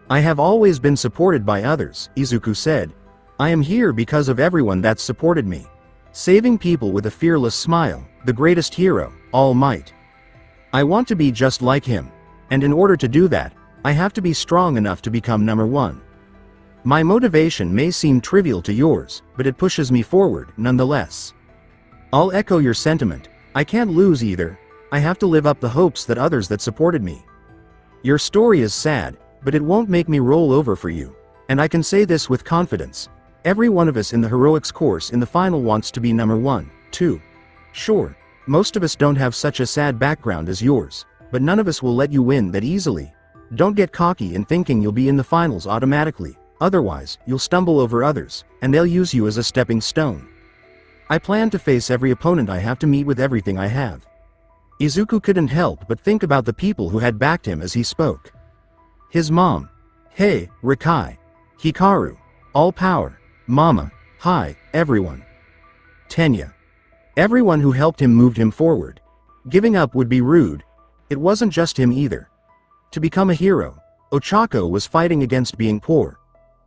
I have always been supported by others, Izuku said. I am here because of everyone that's supported me. Saving people with a fearless smile, the greatest hero, All Might. I want to be just like him. And in order to do that, I have to be strong enough to become number one. My motivation may seem trivial to yours, but it pushes me forward, nonetheless. I'll echo your sentiment. I can't lose either. I have to live up the hopes that others that supported me. Your story is sad, but it won't make me roll over for you. And I can say this with confidence. Every one of us in the heroics course in the final wants to be number one, too. Sure, most of us don't have such a sad background as yours, but none of us will let you win that easily. Don't get cocky in thinking you'll be in the finals automatically, otherwise, you'll stumble over others, and they'll use you as a stepping stone. I plan to face every opponent I have to meet with everything I have. Izuku couldn't help but think about the people who had backed him as he spoke. His mom. Hey, Rikai. Hikaru. All Power. Mama. Hi, everyone. Tenya. Everyone who helped him moved him forward. Giving up would be rude. It wasn't just him either. To become a hero, Ochako was fighting against being poor.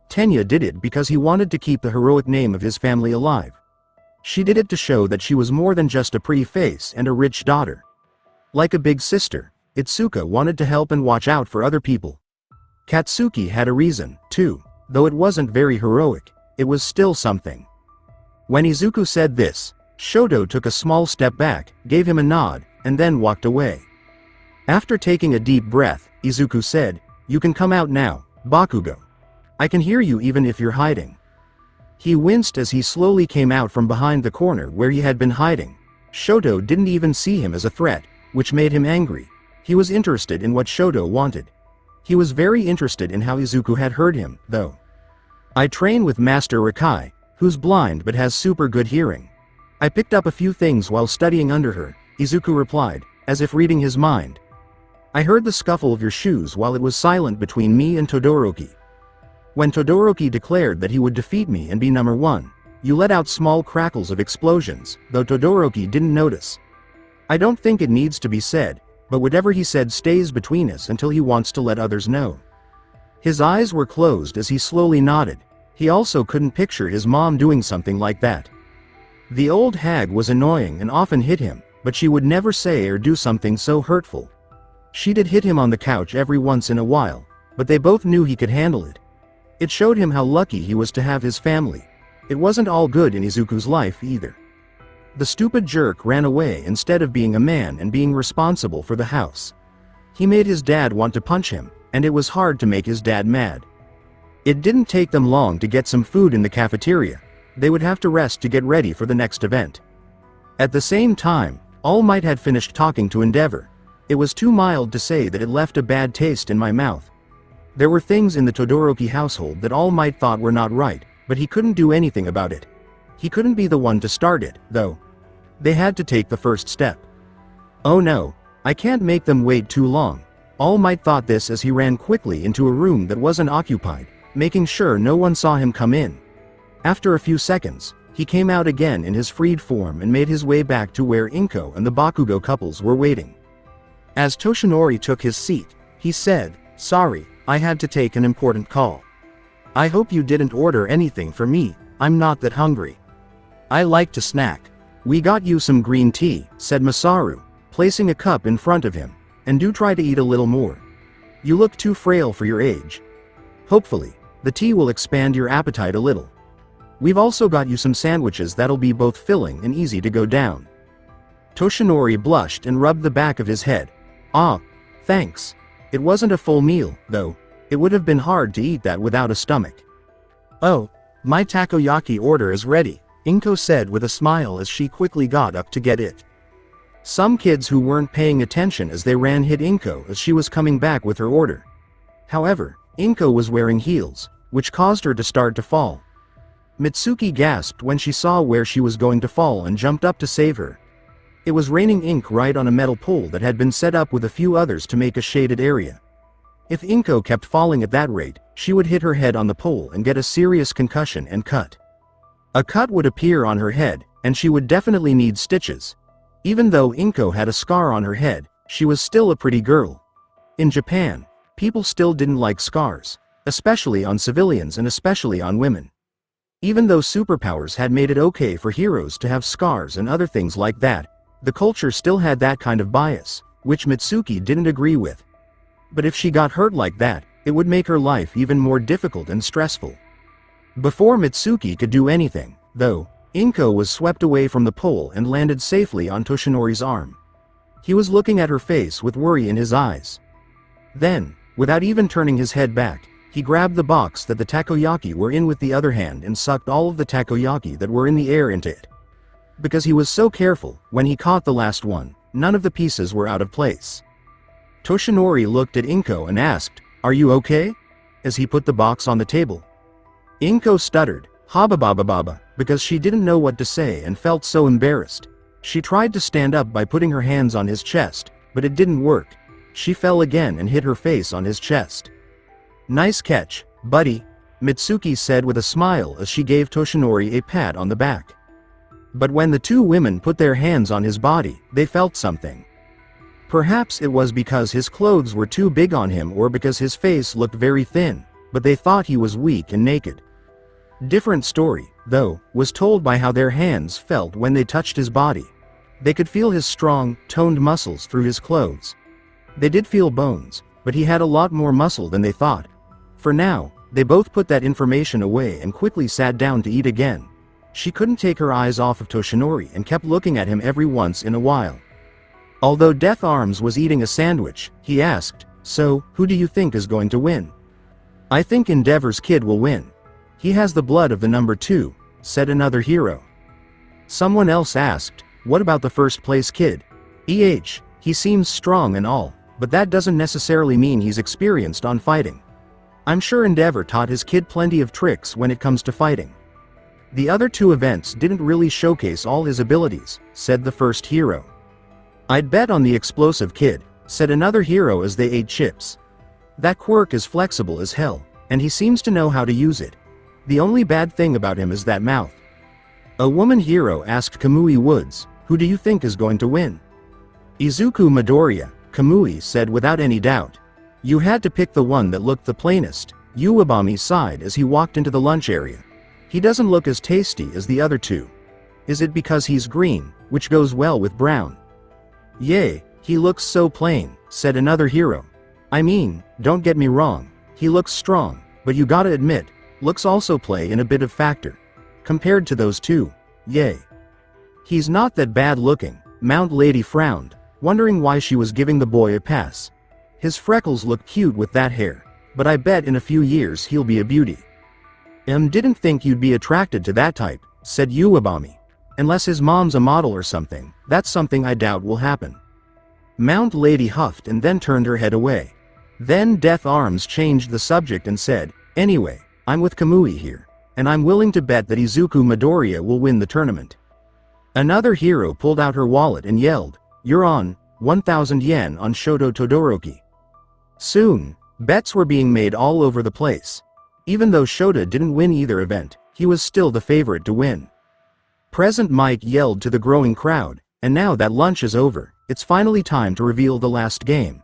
Tenya did it because he wanted to keep the heroic name of his family alive. She did it to show that she was more than just a pretty face and a rich daughter. Like a big sister, Itsuka wanted to help and watch out for other people. Katsuki had a reason, too, though it wasn't very heroic, it was still something. When Izuku said this, Shoto took a small step back, gave him a nod, and then walked away. After taking a deep breath, Izuku said, "You can come out now, Bakugo. I can hear you even if you're hiding." He winced as he slowly came out from behind the corner where he had been hiding. Shoto didn't even see him as a threat, which made him angry. He was interested in what Shoto wanted. He was very interested in how Izuku had heard him, though. I train with Master Rikai, who's blind but has super good hearing. I picked up a few things while studying under her, Izuku replied, as if reading his mind. I heard the scuffle of your shoes while it was silent between me and Todoroki. When Todoroki declared that he would defeat me and be number one, you let out small crackles of explosions, though Todoroki didn't notice. I don't think it needs to be said, but whatever he said stays between us until he wants to let others know. His eyes were closed as he slowly nodded. He also couldn't picture his mom doing something like that. The old hag was annoying and often hit him, but she would never say or do something so hurtful. She did hit him on the couch every once in a while, but they both knew he could handle it. It showed him how lucky he was to have his family. It wasn't all good in Izuku's life either. The stupid jerk ran away instead of being a man and being responsible for the house. He made his dad want to punch him, and it was hard to make his dad mad. It didn't take them long to get some food in the cafeteria. They would have to rest to get ready for the next event. At the same time, All Might had finished talking to Endeavor. It was too mild to say that it left a bad taste in my mouth. There were things in the Todoroki household that All Might thought were not right, but he couldn't do anything about it. He couldn't be the one to start it, though. They had to take the first step. Oh no, I can't make them wait too long. All Might thought this as he ran quickly into a room that wasn't occupied, making sure no one saw him come in. After a few seconds, he came out again in his freed form and made his way back to where Inko and the Bakugo couples were waiting. As Toshinori took his seat, he said, "Sorry, I had to take an important call. I hope you didn't order anything for me, I'm not that hungry. I like to snack." "We got you some green tea," said Masaru, placing a cup in front of him, "and do try to eat a little more. You look too frail for your age. Hopefully, the tea will expand your appetite a little. We've also got you some sandwiches that'll be both filling and easy to go down." Toshinori blushed and rubbed the back of his head. "Ah, thanks. It wasn't a full meal, though. It would have been hard to eat that without a stomach." "Oh, my takoyaki order is ready," Inko said with a smile as she quickly got up to get it. Some kids who weren't paying attention as they ran hit Inko as she was coming back with her order. However, Inko was wearing heels, which caused her to start to fall. Mitsuki gasped when she saw where she was going to fall and jumped up to save her. It was raining ink right on a metal pole that had been set up with a few others to make a shaded area. If Inko kept falling at that rate, she would hit her head on the pole and get a serious concussion and cut. A cut would appear on her head, and she would definitely need stitches. Even though Inko had a scar on her head, she was still a pretty girl. In Japan, people still didn't like scars, especially on civilians and especially on women. Even though superpowers had made it okay for heroes to have scars and other things like that, the culture still had that kind of bias, which Mitsuki didn't agree with. But if she got hurt like that, it would make her life even more difficult and stressful. Before Mitsuki could do anything, though, Inko was swept away from the pole and landed safely on Toshinori's arm. He was looking at her face with worry in his eyes. Then, without even turning his head back, he grabbed the box that the takoyaki were in with the other hand and sucked all of the takoyaki that were in the air into it. Because he was so careful, when he caught the last one, none of the pieces were out of place. Toshinori looked at Inko and asked, "Are you okay?" as he put the box on the table. Inko stuttered, "Hababababa," because she didn't know what to say and felt so embarrassed. She tried to stand up by putting her hands on his chest, but it didn't work. She fell again and hit her face on his chest. "Nice catch, buddy," Mitsuki said with a smile as she gave Toshinori a pat on the back. But when the two women put their hands on his body, they felt something. Perhaps it was because his clothes were too big on him or because his face looked very thin, but they thought he was weak and naked. Different story, though, was told by how their hands felt when they touched his body. They could feel his strong, toned muscles through his clothes. They did feel bones, but he had a lot more muscle than they thought. For now, they both put that information away and quickly sat down to eat again. She couldn't take her eyes off of Toshinori and kept looking at him every once in a while. Although Death Arms was eating a sandwich, he asked, "So, who do you think is going to win?" "I think Endeavor's kid will win. He has the blood of the number 2, said another hero. Someone else asked, "What about the first place kid?" He seems strong and all, but that doesn't necessarily mean he's experienced on fighting. I'm sure Endeavor taught his kid plenty of tricks when it comes to fighting. The other two events didn't really showcase all his abilities, said the first hero. I'd bet on the explosive kid, said another hero as they ate chips. That quirk is flexible as hell, and he seems to know how to use it. The only bad thing about him is that mouth. A woman hero asked Kamui Woods, "Who do you think is going to win?" "Izuku Midoriya," Kamui said without any doubt. "You had to pick the one that looked the plainest," Uwabami sighed as he walked into the lunch area. "He doesn't look as tasty as the other two. Is it because he's green, which goes well with brown?" "Yay, He looks so plain, said another hero. I mean, don't get me wrong, he looks strong, but you gotta admit, looks also play in a bit of factor. Compared to those two, yay. He's not that bad looking, Mount Lady frowned, wondering why she was giving the boy a pass. His freckles look cute with that hair, but I bet in a few years he'll be a beauty. Didn't think you'd be attracted to that type, said Uwabami. Unless his mom's a model or something, that's something I doubt will happen. Mount Lady huffed and then turned her head away. Then Death Arms changed the subject and said, anyway, I'm with Kamui here, and I'm willing to bet that Izuku Midoriya will win the tournament. Another hero pulled out her wallet and yelled, you're on, 1,000 yen on Shoto Todoroki. Soon, bets were being made all over the place. Even though Shota didn't win either event, he was still the favorite to win. Present Mike yelled to the growing crowd, and now that lunch is over, it's finally time to reveal the last game.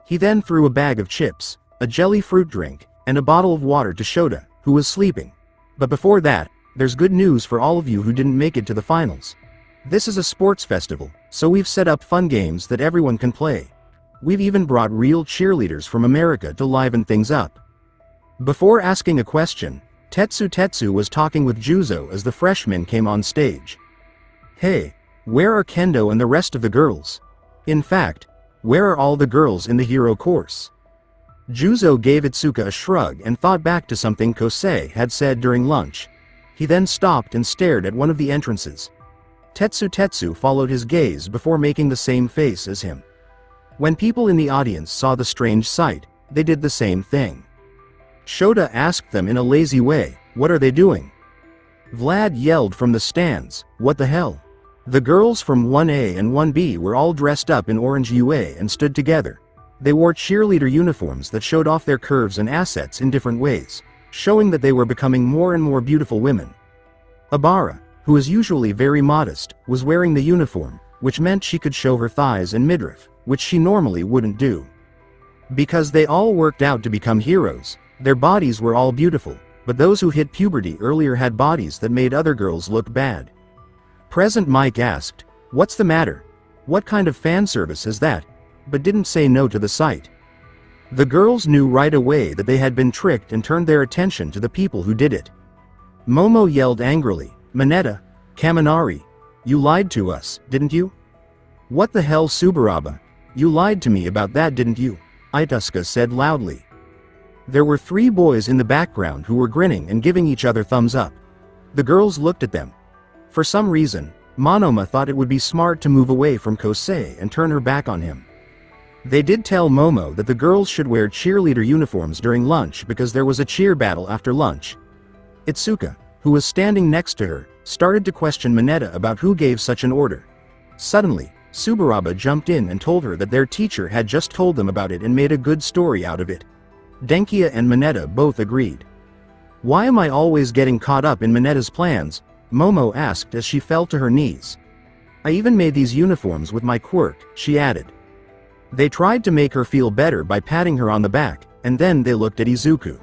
He then threw a bag of chips, a jelly fruit drink, and a bottle of water to Shota, who was sleeping. But before that, there's good news for all of you who didn't make it to the finals. This is a sports festival, so we've set up fun games that everyone can play. We've even brought real cheerleaders from America to liven things up. Before asking a question, Tetsu was talking with Juzo as the freshmen came on stage. Hey, where are Kendo and the rest of the girls? In fact, where are all the girls in the hero course? Juzo gave Itsuka a shrug and thought back to something Kosei had said during lunch. He then stopped and stared at one of the entrances. Tetsu followed his gaze before making the same face as him. When people in the audience saw the strange sight, they did the same thing. Shota asked them in a lazy way, what are they doing? Vlad yelled from the stands, what the hell? The girls from 1A and 1B were all dressed up in orange UA and stood together. They wore cheerleader uniforms that showed off their curves and assets in different ways, showing that they were becoming more and more beautiful women. Abara, who is usually very modest, was wearing the uniform, which meant she could show her thighs and midriff, which she normally wouldn't do. Because they all worked out to become heroes, their bodies were all beautiful, but those who hit puberty earlier had bodies that made other girls look bad. Present Mike asked, what's the matter? What kind of fan service is that? But didn't say no to the sight. The girls knew right away that they had been tricked and turned their attention to the people who did it. Momo yelled angrily, Mineta, Kaminari, you lied to us, didn't you? What the hell, Subaraba? You lied to me about that, didn't you? Ituska said loudly. There were 3 boys in the background who were grinning and giving each other thumbs up. The girls looked at them. For some reason, Monoma thought it would be smart to move away from Kosei and turn her back on him. They did tell Momo that the girls should wear cheerleader uniforms during lunch because there was a cheer battle after lunch. Itsuka, who was standing next to her, started to question Mineta about who gave such an order. Suddenly, Subaraba jumped in and told her that their teacher had just told them about it and made a good story out of it. Denkia and Mineta both agreed. Why am I always getting caught up in Mineta's plans? Momo asked as she fell to her knees. I even made these uniforms with my quirk, she added. They tried to make her feel better by patting her on the back, and then they looked at Izuku.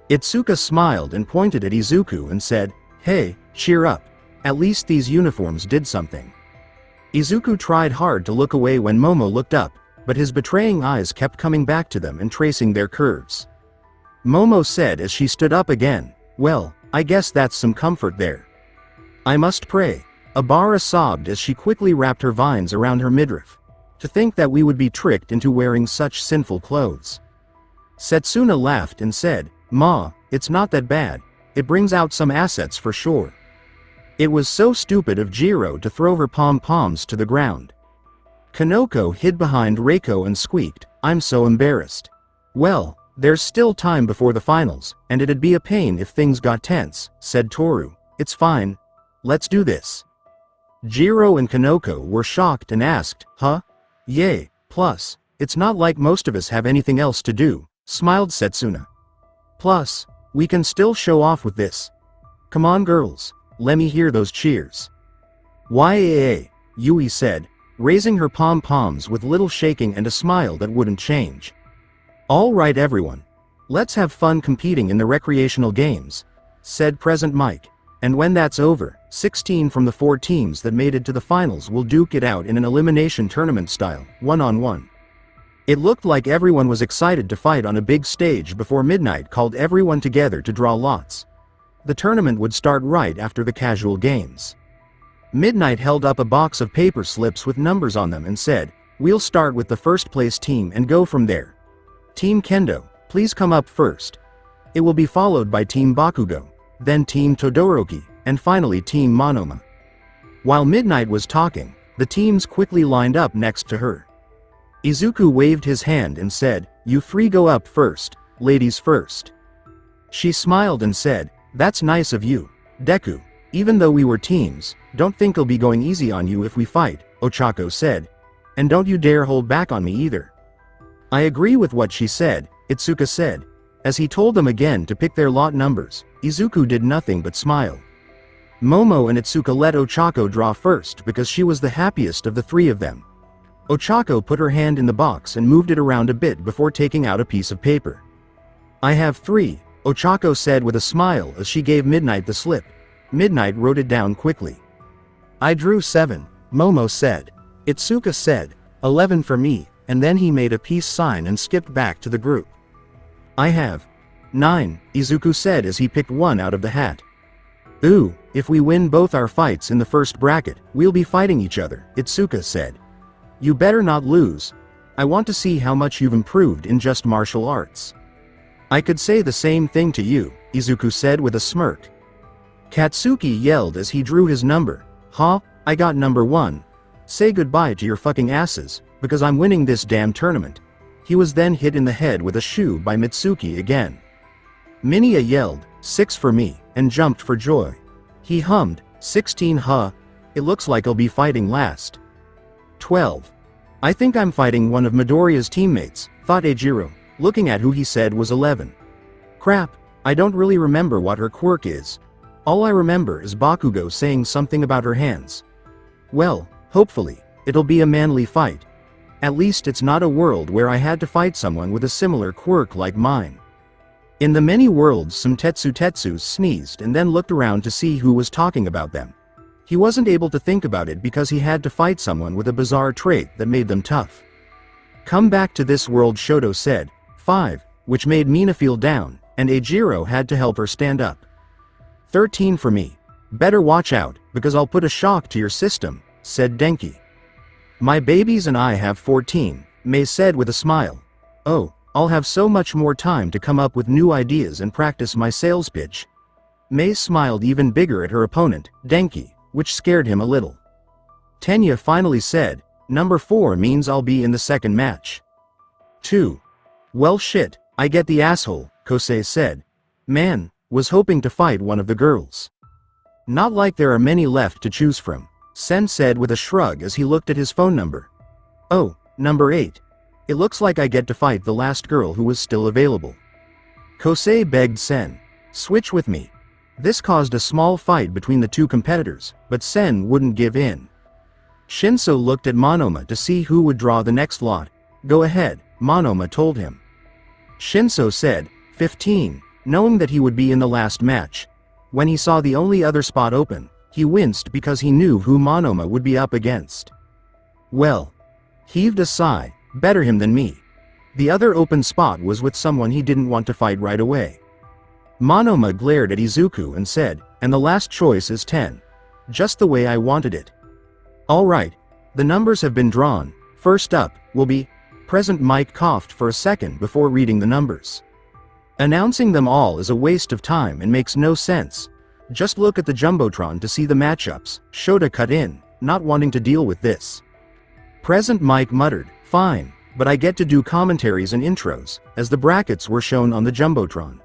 Itsuka smiled and pointed at Izuku and said, hey, cheer up. At least these uniforms did something. Izuku tried hard to look away when Momo looked up, but his betraying eyes kept coming back to them and tracing their curves. Momo said as she stood up again, well, I guess that's some comfort there. I must pray. Abara sobbed as she quickly wrapped her vines around her midriff. To think that we would be tricked into wearing such sinful clothes. Setsuna laughed and said, Ma, it's not that bad. It brings out some assets for sure. It was so stupid of Jiro to throw her pom-poms to the ground. Kanoko hid behind Reiko and squeaked, I'm so embarrassed. Well, there's still time before the finals, and it'd be a pain if things got tense, said Toru. It's fine. Let's do this. Jiro and Kanoko were shocked and asked, huh? Yay, plus, it's not like most of us have anything else to do, smiled Setsuna. Plus, we can still show off with this. Come on girls, let me hear those cheers. Yaa, Yui said, raising her pom-poms with little shaking and a smile that wouldn't change. All right everyone. Let's have fun competing in the recreational games, said Present Mike, and when that's over, 16 from the 4 teams that made it to the finals will duke it out in an elimination tournament style, one-on-one. It looked like everyone was excited to fight on a big stage before Midnight called everyone together to draw lots. The tournament would start right after the casual games. Midnight held up a box of paper slips with numbers on them and said, "We'll start with the first place team and go from there. Team Kendo, please come up first. It will be followed by Team Bakugo, then Team Todoroki, and finally Team Monoma." While Midnight was talking, the teams quickly lined up next to her. Izuku waved his hand and said, "You 3 go up first, ladies first." She smiled and said, "That's nice of you, Deku. Even though we were teams, don't think I'll be going easy on you if we fight," Ochako said. "And don't you dare hold back on me either." "I agree with what she said," Itsuka said. As he told them again to pick their lot numbers, Izuku did nothing but smile. Momo and Itsuka let Ochako draw first because she was the happiest of the 3 of them. Ochako put her hand in the box and moved it around a bit before taking out a piece of paper. "I have 3, Ochako said with a smile as she gave Midnight the slip. Midnight wrote it down quickly. "I drew 7, Momo said. Itsuka said, 11 for me, and then he made a peace sign and skipped back to the group. "I have 9, Izuku said as he picked 1 out of the hat. "Ooh, if we win both our fights in the first bracket, we'll be fighting each other," Itsuka said. "You better not lose. I want to see how much you've improved in just martial arts." "I could say the same thing to you," Izuku said with a smirk. Katsuki yelled as he drew his number. "Huh? I got number 1. Say goodbye to your fucking asses, because I'm winning this damn tournament." He was then hit in the head with a shoe by Mitsuki again. Minya yelled, "6 for me," and jumped for joy. He hummed, 16 huh? It looks like I'll be fighting last. 12. "I think I'm fighting one of Midoriya's teammates," thought Eijiro, looking at who he said was 11. "Crap, I don't really remember what her quirk is. All I remember is Bakugo saying something about her hands. Well, hopefully, it'll be a manly fight. At least it's not a world where I had to fight someone with a similar quirk like mine." In the many worlds some Tetsus sneezed and then looked around to see who was talking about them. He wasn't able to think about it because he had to fight someone with a bizarre trait that made them tough. "Come back to this world," Shoto said. 5, which made Mina feel down, and Eijiro had to help her stand up. 13 for me. Better watch out, because I'll put a shock to your system, said Denki. "My babies and I have 14, Mei said with a smile. "Oh, I'll have so much more time to come up with new ideas and practice my sales pitch." Mei smiled even bigger at her opponent, Denki, which scared him a little. Tenya finally said, "Number 4 means I'll be in the second match." 2. "Well shit, I get the asshole," Kosei said. "Man, was hoping to fight one of the girls." "Not like there are many left to choose from," Sen said with a shrug as he looked at his phone number. "Oh, number 8. It looks like I get to fight the last girl who was still available." Kosei begged Sen, "Switch with me." This caused a small fight between the 2 competitors, but Sen wouldn't give in. Shinso looked at Monoma to see who would draw the next lot. "Go ahead," Monoma told him. Shinso said, 15, knowing that he would be in the last match. When he saw the only other spot open, he winced because he knew who Monoma would be up against. Well, heaved a sigh, better him than me. The other open spot was with someone he didn't want to fight right away. Monoma glared at Izuku and said, "And the last choice is 10. Just the way I wanted it." "Alright, the numbers have been drawn. First up, will be..." Present Mike coughed for a second before reading the numbers. "Announcing them all is a waste of time and makes no sense. Just look at the Jumbotron to see the matchups," Shota cut in, not wanting to deal with this. Present Mike muttered, "Fine, but I get to do commentaries and intros," as the brackets were shown on the Jumbotron.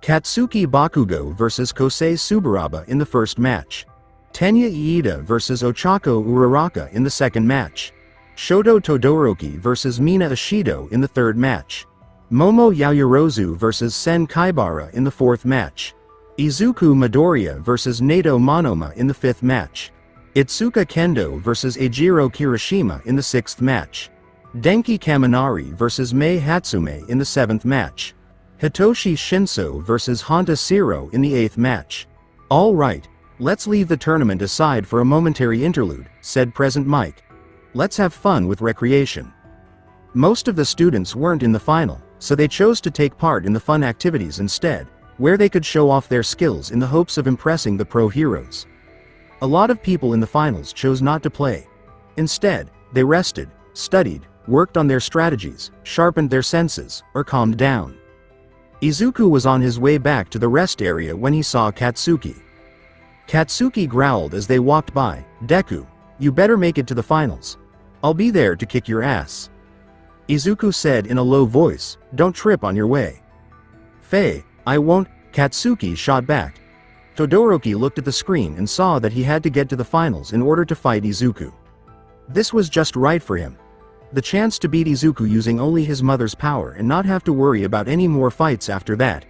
Katsuki Bakugo vs Kosei Subaraba in the first match. Tenya Iida vs Ochako Uraraka in the second match. Shoto Todoroki vs Mina Ishido in the third match. Momo Yaoyorozu vs Sen Kaibara in the fourth match. Izuku Midoriya vs Nato Monoma in the fifth match. Itsuka Kendo vs Eijiro Kirishima in the sixth match. Denki Kaminari vs Mei Hatsume in the seventh match. Hitoshi Shinso vs Honda Siro in the eighth match. Alright, Let's leave the tournament aside for a momentary interlude, said Present Mike. Let's have fun with recreation. Most of the students weren't in the final, so they chose to take part in the fun activities instead, where they could show off their skills in the hopes of impressing the pro heroes. A lot of people in the finals chose not to play. Instead, they rested, studied, worked on their strategies, sharpened their senses, or calmed down. Izuku was on his way back to the rest area when he saw Katsuki. Katsuki growled as they walked by, "Deku, you better make it to the finals. I'll be there to kick your ass." Izuku said in a low voice, "Don't trip on your way." "Faye, I won't," Katsuki shot back. Todoroki looked at the screen and saw that he had to get to the finals in order to fight Izuku. This was just right for him. The chance to beat Izuku using only his mother's power and not have to worry about any more fights after that.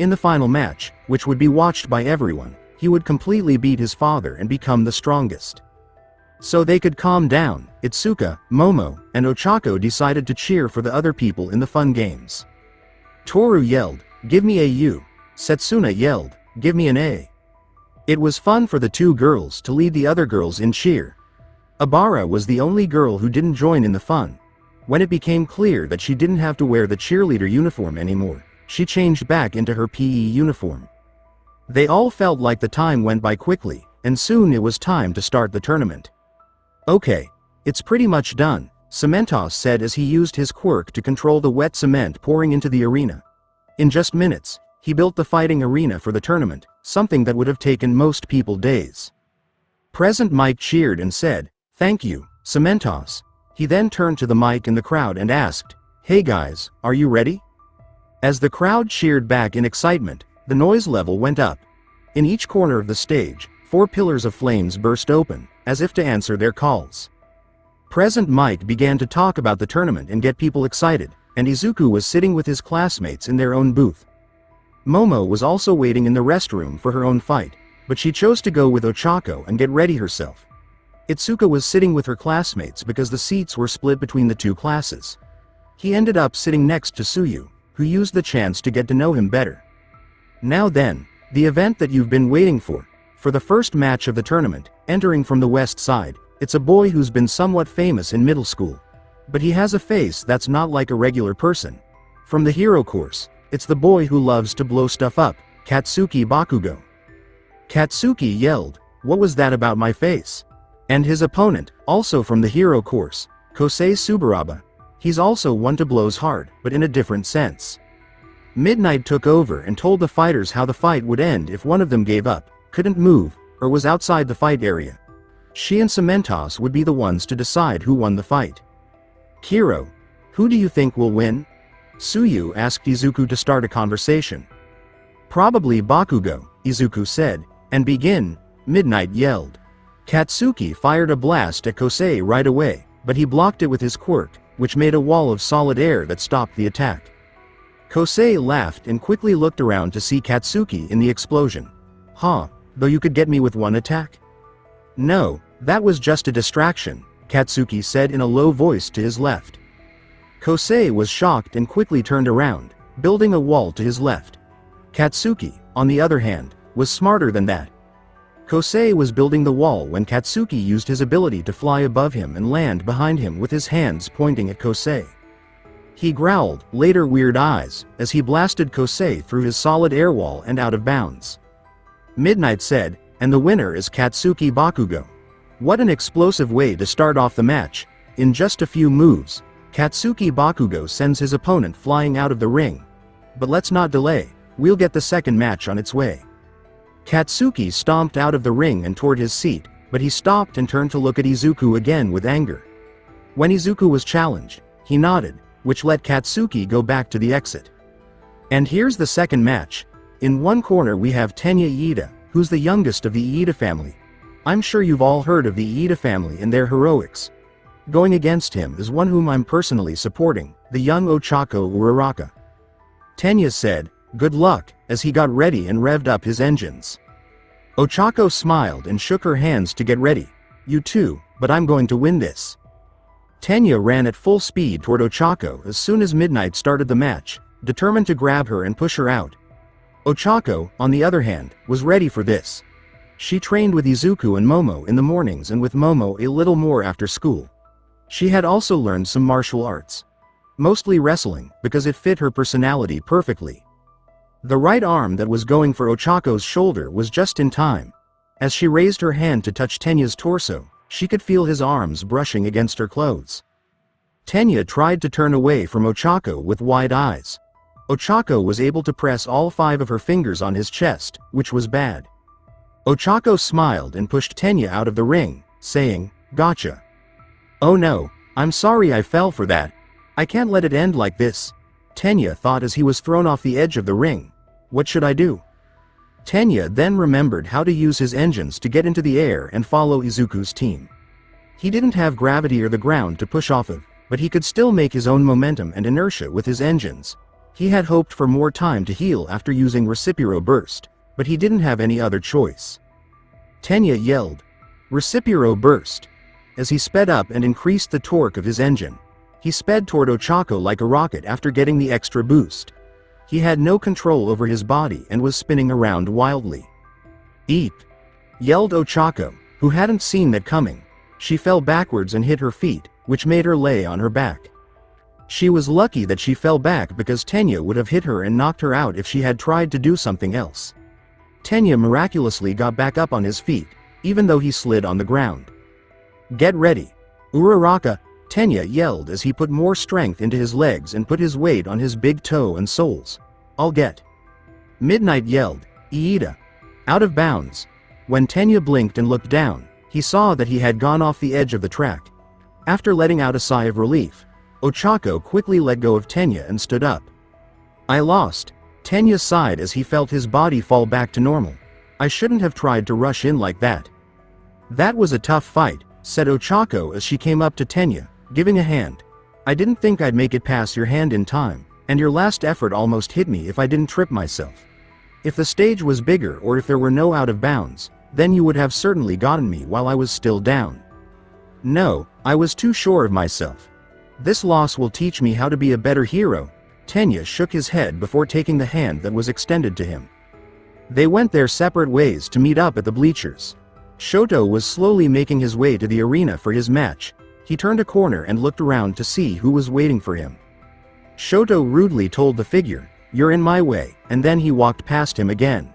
In the final match, which would be watched by everyone, he would completely beat his father and become the strongest. So they could calm down, Itsuka, Momo, and Ochako decided to cheer for the other people in the fun games. Toru yelled, "Give me a U." Setsuna yelled, "Give me an A." It was fun for the two girls to lead the other girls in cheer. Abara was the only girl who didn't join in the fun. When it became clear that she didn't have to wear the cheerleader uniform anymore, she changed back into her PE uniform. They all felt like the time went by quickly, and soon it was time to start the tournament. "Okay, it's pretty much done," Cementos said as he used his quirk to control the wet cement pouring into the arena. In just minutes, he built the fighting arena for the tournament, something that would have taken most people days. Present Mike cheered and said, "Thank you, Cementos." He then turned to the mic in the crowd and asked, "Hey guys, are you ready?" As the crowd cheered back in excitement, the noise level went up. In each corner of the stage, 4 pillars of flames burst open, as if to answer their calls. Present Mike began to talk about the tournament and get people excited, and Izuku was sitting with his classmates in their own booth. Momo was also waiting in the restroom for her own fight, but she chose to go with Ochako and get ready herself. Itsuka was sitting with her classmates because the seats were split between the two classes. He ended up sitting next to Tsuyu, who used the chance to get to know him better. Now then, the event that you've been waiting for. For the first match of the tournament, entering from the west side, it's a boy who's been somewhat famous in middle school. But he has a face that's not like a regular person. From the hero course, it's the boy who loves to blow stuff up, Katsuki Bakugo. Katsuki yelled, "What was that about my face?" And his opponent, also from the hero course, Kosei Subaraba. He's also one to blows hard, but in a different sense. Midnight took over and told the fighters how the fight would end if one of them gave up, couldn't move, or was outside the fight area. She and Cementos would be the ones to decide who won the fight. "Kiro, who do you think will win?" Tsuyu asked Izuku to start a conversation. "Probably Bakugo," Izuku said, "and begin," Midnight yelled. Katsuki fired a blast at Kosei right away, but he blocked it with his quirk, which made a wall of solid air that stopped the attack. Kosei laughed and quickly looked around to see Katsuki in the explosion. "Huh, though you could get me with one attack?" "No, that was just a distraction," Katsuki said in a low voice to his left. Kosei was shocked and quickly turned around, building a wall to his left. Katsuki, on the other hand, was smarter than that. Kosei was building the wall when Katsuki used his ability to fly above him and land behind him with his hands pointing at Kosei. He growled, later weird eyes, as he blasted Kosei through his solid air wall and out of bounds. Midnight said, "And the winner is Katsuki Bakugo." What an explosive way to start off the match. In just a few moves, Katsuki Bakugo sends his opponent flying out of the ring. But let's not delay, we'll get the second match on its way. Katsuki stomped out of the ring and toward his seat, but he stopped and turned to look at Izuku again with anger. When Izuku was challenged, he nodded, which let Katsuki go back to the exit. And here's the second match. In one corner we have Tenya Iida, who's the youngest of the Iida family. I'm sure you've all heard of the Iida family and their heroics. Going against him is one whom I'm personally supporting, the young Ochako Uraraka. Tenya said, "Good luck," as he got ready and revved up his engines. Ochako smiled and shook her hands to get ready. "You too, but I'm going to win this." Tenya ran at full speed toward Ochako as soon as Midnight started the match, determined to grab her and push her out. Ochako, on the other hand, was ready for this. She trained with Izuku and Momo in the mornings and with Momo a little more after school. She had also learned some martial arts. Mostly wrestling, because it fit her personality perfectly. The right arm that was going for Ochako's shoulder was just in time. As she raised her hand to touch Tenya's torso, she could feel his arms brushing against her clothes. Tenya tried to turn away from Ochako with wide eyes. Ochako was able to press all 5 of her fingers on his chest, which was bad. Ochako smiled and pushed Tenya out of the ring, saying, "Gotcha." "Oh no, I'm sorry I fell for that. I can't let it end like this," Tenya thought as he was thrown off the edge of the ring. "What should I do?" Tenya then remembered how to use his engines to get into the air and follow Izuku's team. He didn't have gravity or the ground to push off of, but he could still make his own momentum and inertia with his engines. He had hoped for more time to heal after using Recipero Burst, but he didn't have any other choice. Tenya yelled, "Recipero Burst!" As he sped up and increased the torque of his engine. He sped toward Ochako like a rocket after getting the extra boost. He had no control over his body and was spinning around wildly. "Eep!" yelled Ochako, who hadn't seen that coming. She fell backwards and hit her feet, which made her lay on her back. She was lucky that she fell back because Tenya would have hit her and knocked her out if she had tried to do something else. Tenya miraculously got back up on his feet, even though he slid on the ground. "Get ready! Uraraka!" Tenya yelled as he put more strength into his legs and put his weight on his big toe and soles. "I'll get!" Midnight yelled, "Iida!" Out of bounds. When Tenya blinked and looked down, he saw that he had gone off the edge of the track. After letting out a sigh of relief, Ochako quickly let go of Tenya and stood up. "I lost," Tenya sighed as he felt his body fall back to normal. "I shouldn't have tried to rush in like that." "That was a tough fight," said Ochako as she came up to Tenya, giving a hand. "I didn't think I'd make it past your hand in time, and your last effort almost hit me if I didn't trip myself. If the stage was bigger or if there were no out of bounds, then you would have certainly gotten me while I was still down. No, I was too sure of myself. This loss will teach me how to be a better hero." Tenya shook his head before taking the hand that was extended to him. They went their separate ways to meet up at the bleachers. Shoto was slowly making his way to the arena for his match. He turned a corner and looked around to see who was waiting for him. Shoto rudely told the figure, "You're in my way," and then he walked past him again.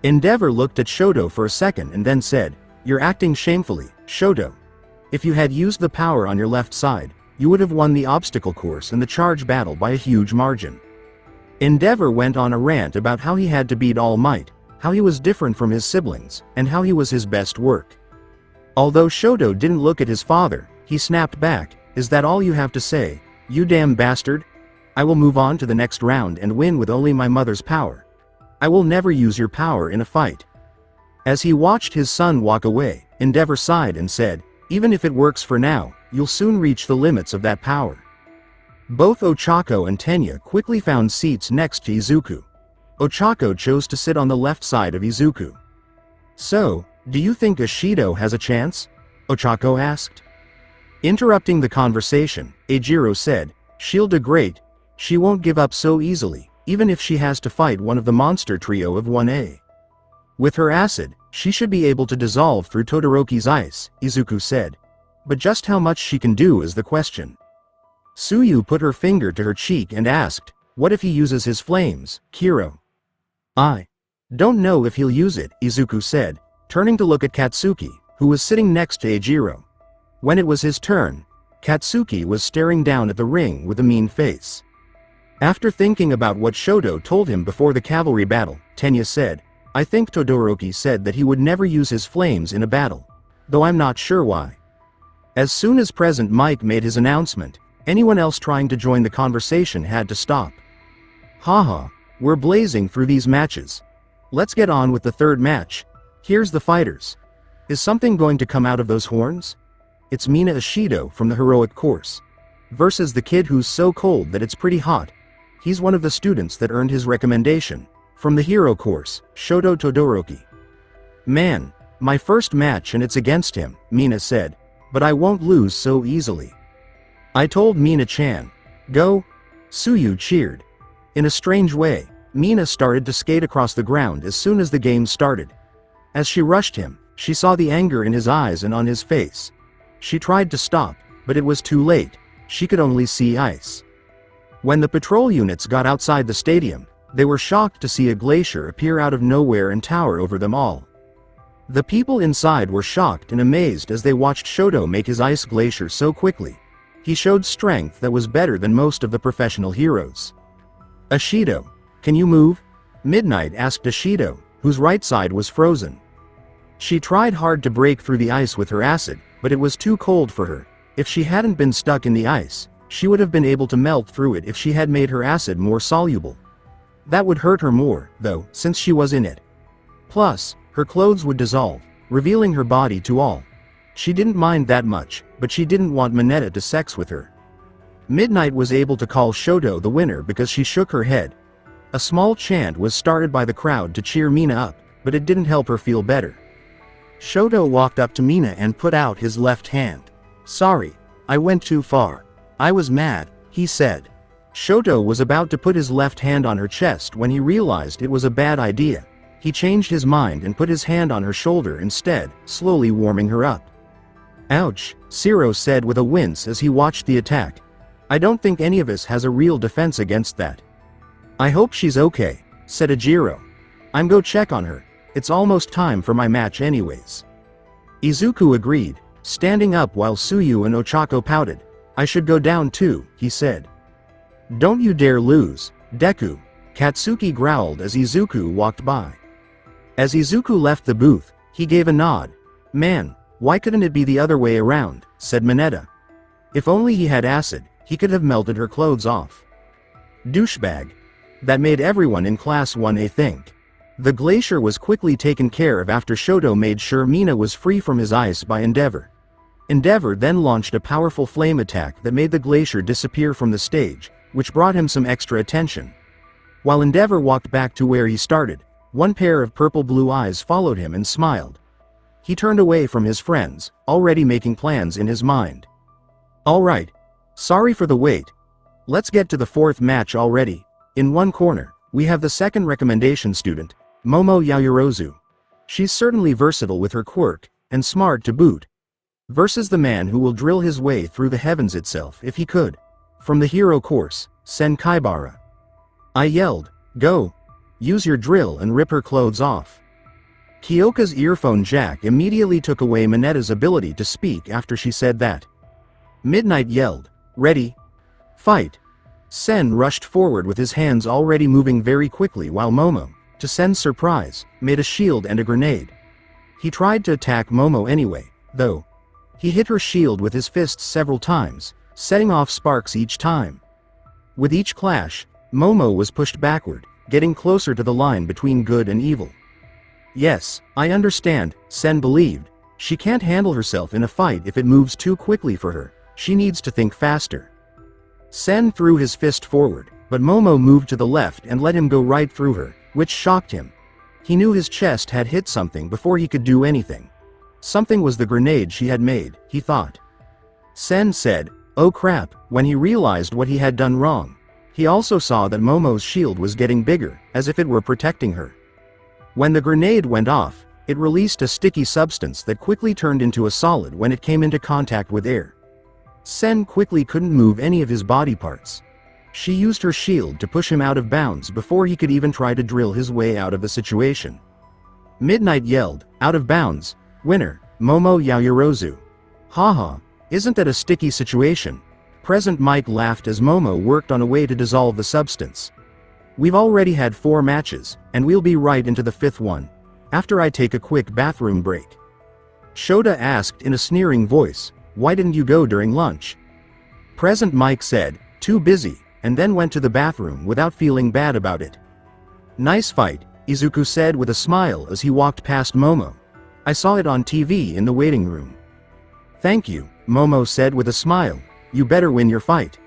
Endeavor looked at Shoto for a second and then said, "You're acting shamefully, Shoto. If you had used the power on your left side, you would have won the obstacle course and the charge battle by a huge margin." Endeavor went on a rant about how he had to beat All Might, how he was different from his siblings, and how he was his best work. Although Shoto didn't look at his father, he snapped back, "Is that all you have to say, you damn bastard? I will move on to the next round and win with only my mother's power. I will never use your power in a fight." As he watched his son walk away, Endeavor sighed and said, "Even if it works for now, you'll soon reach the limits of that power." Both Ochako and Tenya quickly found seats next to Izuku. Ochako chose to sit on the left side of Izuku. "So, do you think Ashido has a chance?" Ochako asked. Interrupting the conversation, Eijiro said, "She'll do great. She won't give up so easily, even if she has to fight one of the monster trio of 1A. With her acid, she should be able to dissolve through Todoroki's ice," Izuku said. "But just how much she can do is the question." Tsuyu put her finger to her cheek and asked, "What if he uses his flames, Kiro?" "I don't know if he'll use it," Izuku said, turning to look at Katsuki, who was sitting next to Eijiro. When it was his turn, Katsuki was staring down at the ring with a mean face. After thinking about what Shoto told him before the cavalry battle, Tenya said, "I think Todoroki said that he would never use his flames in a battle. Though I'm not sure why." As soon as President Mike made his announcement, anyone else trying to join the conversation had to stop. "Haha, we're blazing through these matches. Let's get on with the third match. Here's the fighters. Is something going to come out of those horns? It's Mina Ashido from the heroic course. Versus the kid who's so cold that it's pretty hot. He's one of the students that earned his recommendation. From the hero course, Shoto Todoroki." "Man, my first match and it's against him," Mina said. "But I won't lose so easily." "I told Mina-chan. Go." Tsuyu cheered. In a strange way, Mina started to skate across the ground as soon as the game started. As she rushed him, she saw the anger in his eyes and on his face. She tried to stop, but it was too late. She could only see ice. When the patrol units got outside the stadium, they were shocked to see a glacier appear out of nowhere and tower over them all. The people inside were shocked and amazed as they watched Shoto make his ice glacier so quickly. He showed strength that was better than most of the professional heroes. Ashido, can you move? Midnight asked Ashido, whose right side was frozen. She tried hard to break through the ice with her acid, but it was too cold for her. If she hadn't been stuck in the ice, she would have been able to melt through it if she had made her acid more soluble. That would hurt her more, though, since she was in it. Plus, her clothes would dissolve, revealing her body to all. She didn't mind that much, but she didn't want Mineta to sex with her. Midnight was able to call Shoto the winner because she shook her head. A small chant was started by the crowd to cheer Mina up, but it didn't help her feel better. Shoto walked up to Mina and put out his left hand. Sorry, I went too far. I was mad, he said. Shoto was about to put his left hand on her chest when he realized it was a bad idea. He changed his mind and put his hand on her shoulder instead, slowly warming her up. Ouch, Siro said with a wince as he watched the attack. I don't think any of us has a real defense against that. I hope she's okay, said Ajiro. I'm go check on her. It's almost time for my match anyways. Izuku agreed, standing up while Suyu and Ochako pouted. I should go down too, he said. Don't you dare lose, Deku, Katsuki growled as Izuku walked by. As Izuku left the booth, he gave a nod. Man, why couldn't it be the other way around, said Mineta. If only he had acid, he could have melted her clothes off. Douchebag. That made everyone in Class 1A think. The glacier was quickly taken care of after Shoto made sure Mina was free from his ice by Endeavor. Endeavor then launched a powerful flame attack that made the glacier disappear from the stage, which brought him some extra attention. While Endeavor walked back to where he started, one pair of purple-blue eyes followed him and smiled. He turned away from his friends, already making plans in his mind. Alright. Sorry for the wait. Let's get to the fourth match already. In one corner, we have the second recommendation student, Momo Yaoyorozu. She's certainly versatile with her quirk, and smart to boot. Versus the man who will drill his way through the heavens itself if he could. From the hero course, Sen Kaibara. I yelled, go! Use your drill and rip her clothes off. Kyoka's earphone jack immediately took away Mineta's ability to speak after she said that. Midnight yelled, ready? Fight! Sen rushed forward with his hands already moving very quickly while Momo, to Sen's surprise, made a shield and a grenade. He tried to attack Momo anyway, though. He hit her shield with his fists several times, setting off sparks each time. With each clash, Momo was pushed backward, getting closer to the line between good and evil. Yes, I understand, Sen believed. She can't handle herself in a fight if it moves too quickly for her. She needs to think faster. Sen threw his fist forward, but Momo moved to the left and let him go right through her, which shocked him. He knew his chest had hit something before he could do anything. Something was the grenade she had made, he thought. Sen said, oh crap, when he realized what he had done wrong. He also saw that Momo's shield was getting bigger, as if it were protecting her. When the grenade went off, it released a sticky substance that quickly turned into a solid when it came into contact with air. Sen quickly couldn't move any of his body parts. She used her shield to push him out of bounds before he could even try to drill his way out of the situation. Midnight yelled, out of bounds, winner, Momo Yaoyorozu. Haha, isn't that a sticky situation? Present Mike laughed as Momo worked on a way to dissolve the substance. We've already had 4 matches, and we'll be right into the 5th one, after I take a quick bathroom break. Shota asked in a sneering voice, why didn't you go during lunch? Present Mike said, too busy, and then went to the bathroom without feeling bad about it. Nice fight, Izuku said with a smile as he walked past Momo. I saw it on TV in the waiting room. Thank you, Momo said with a smile. You better win your fight.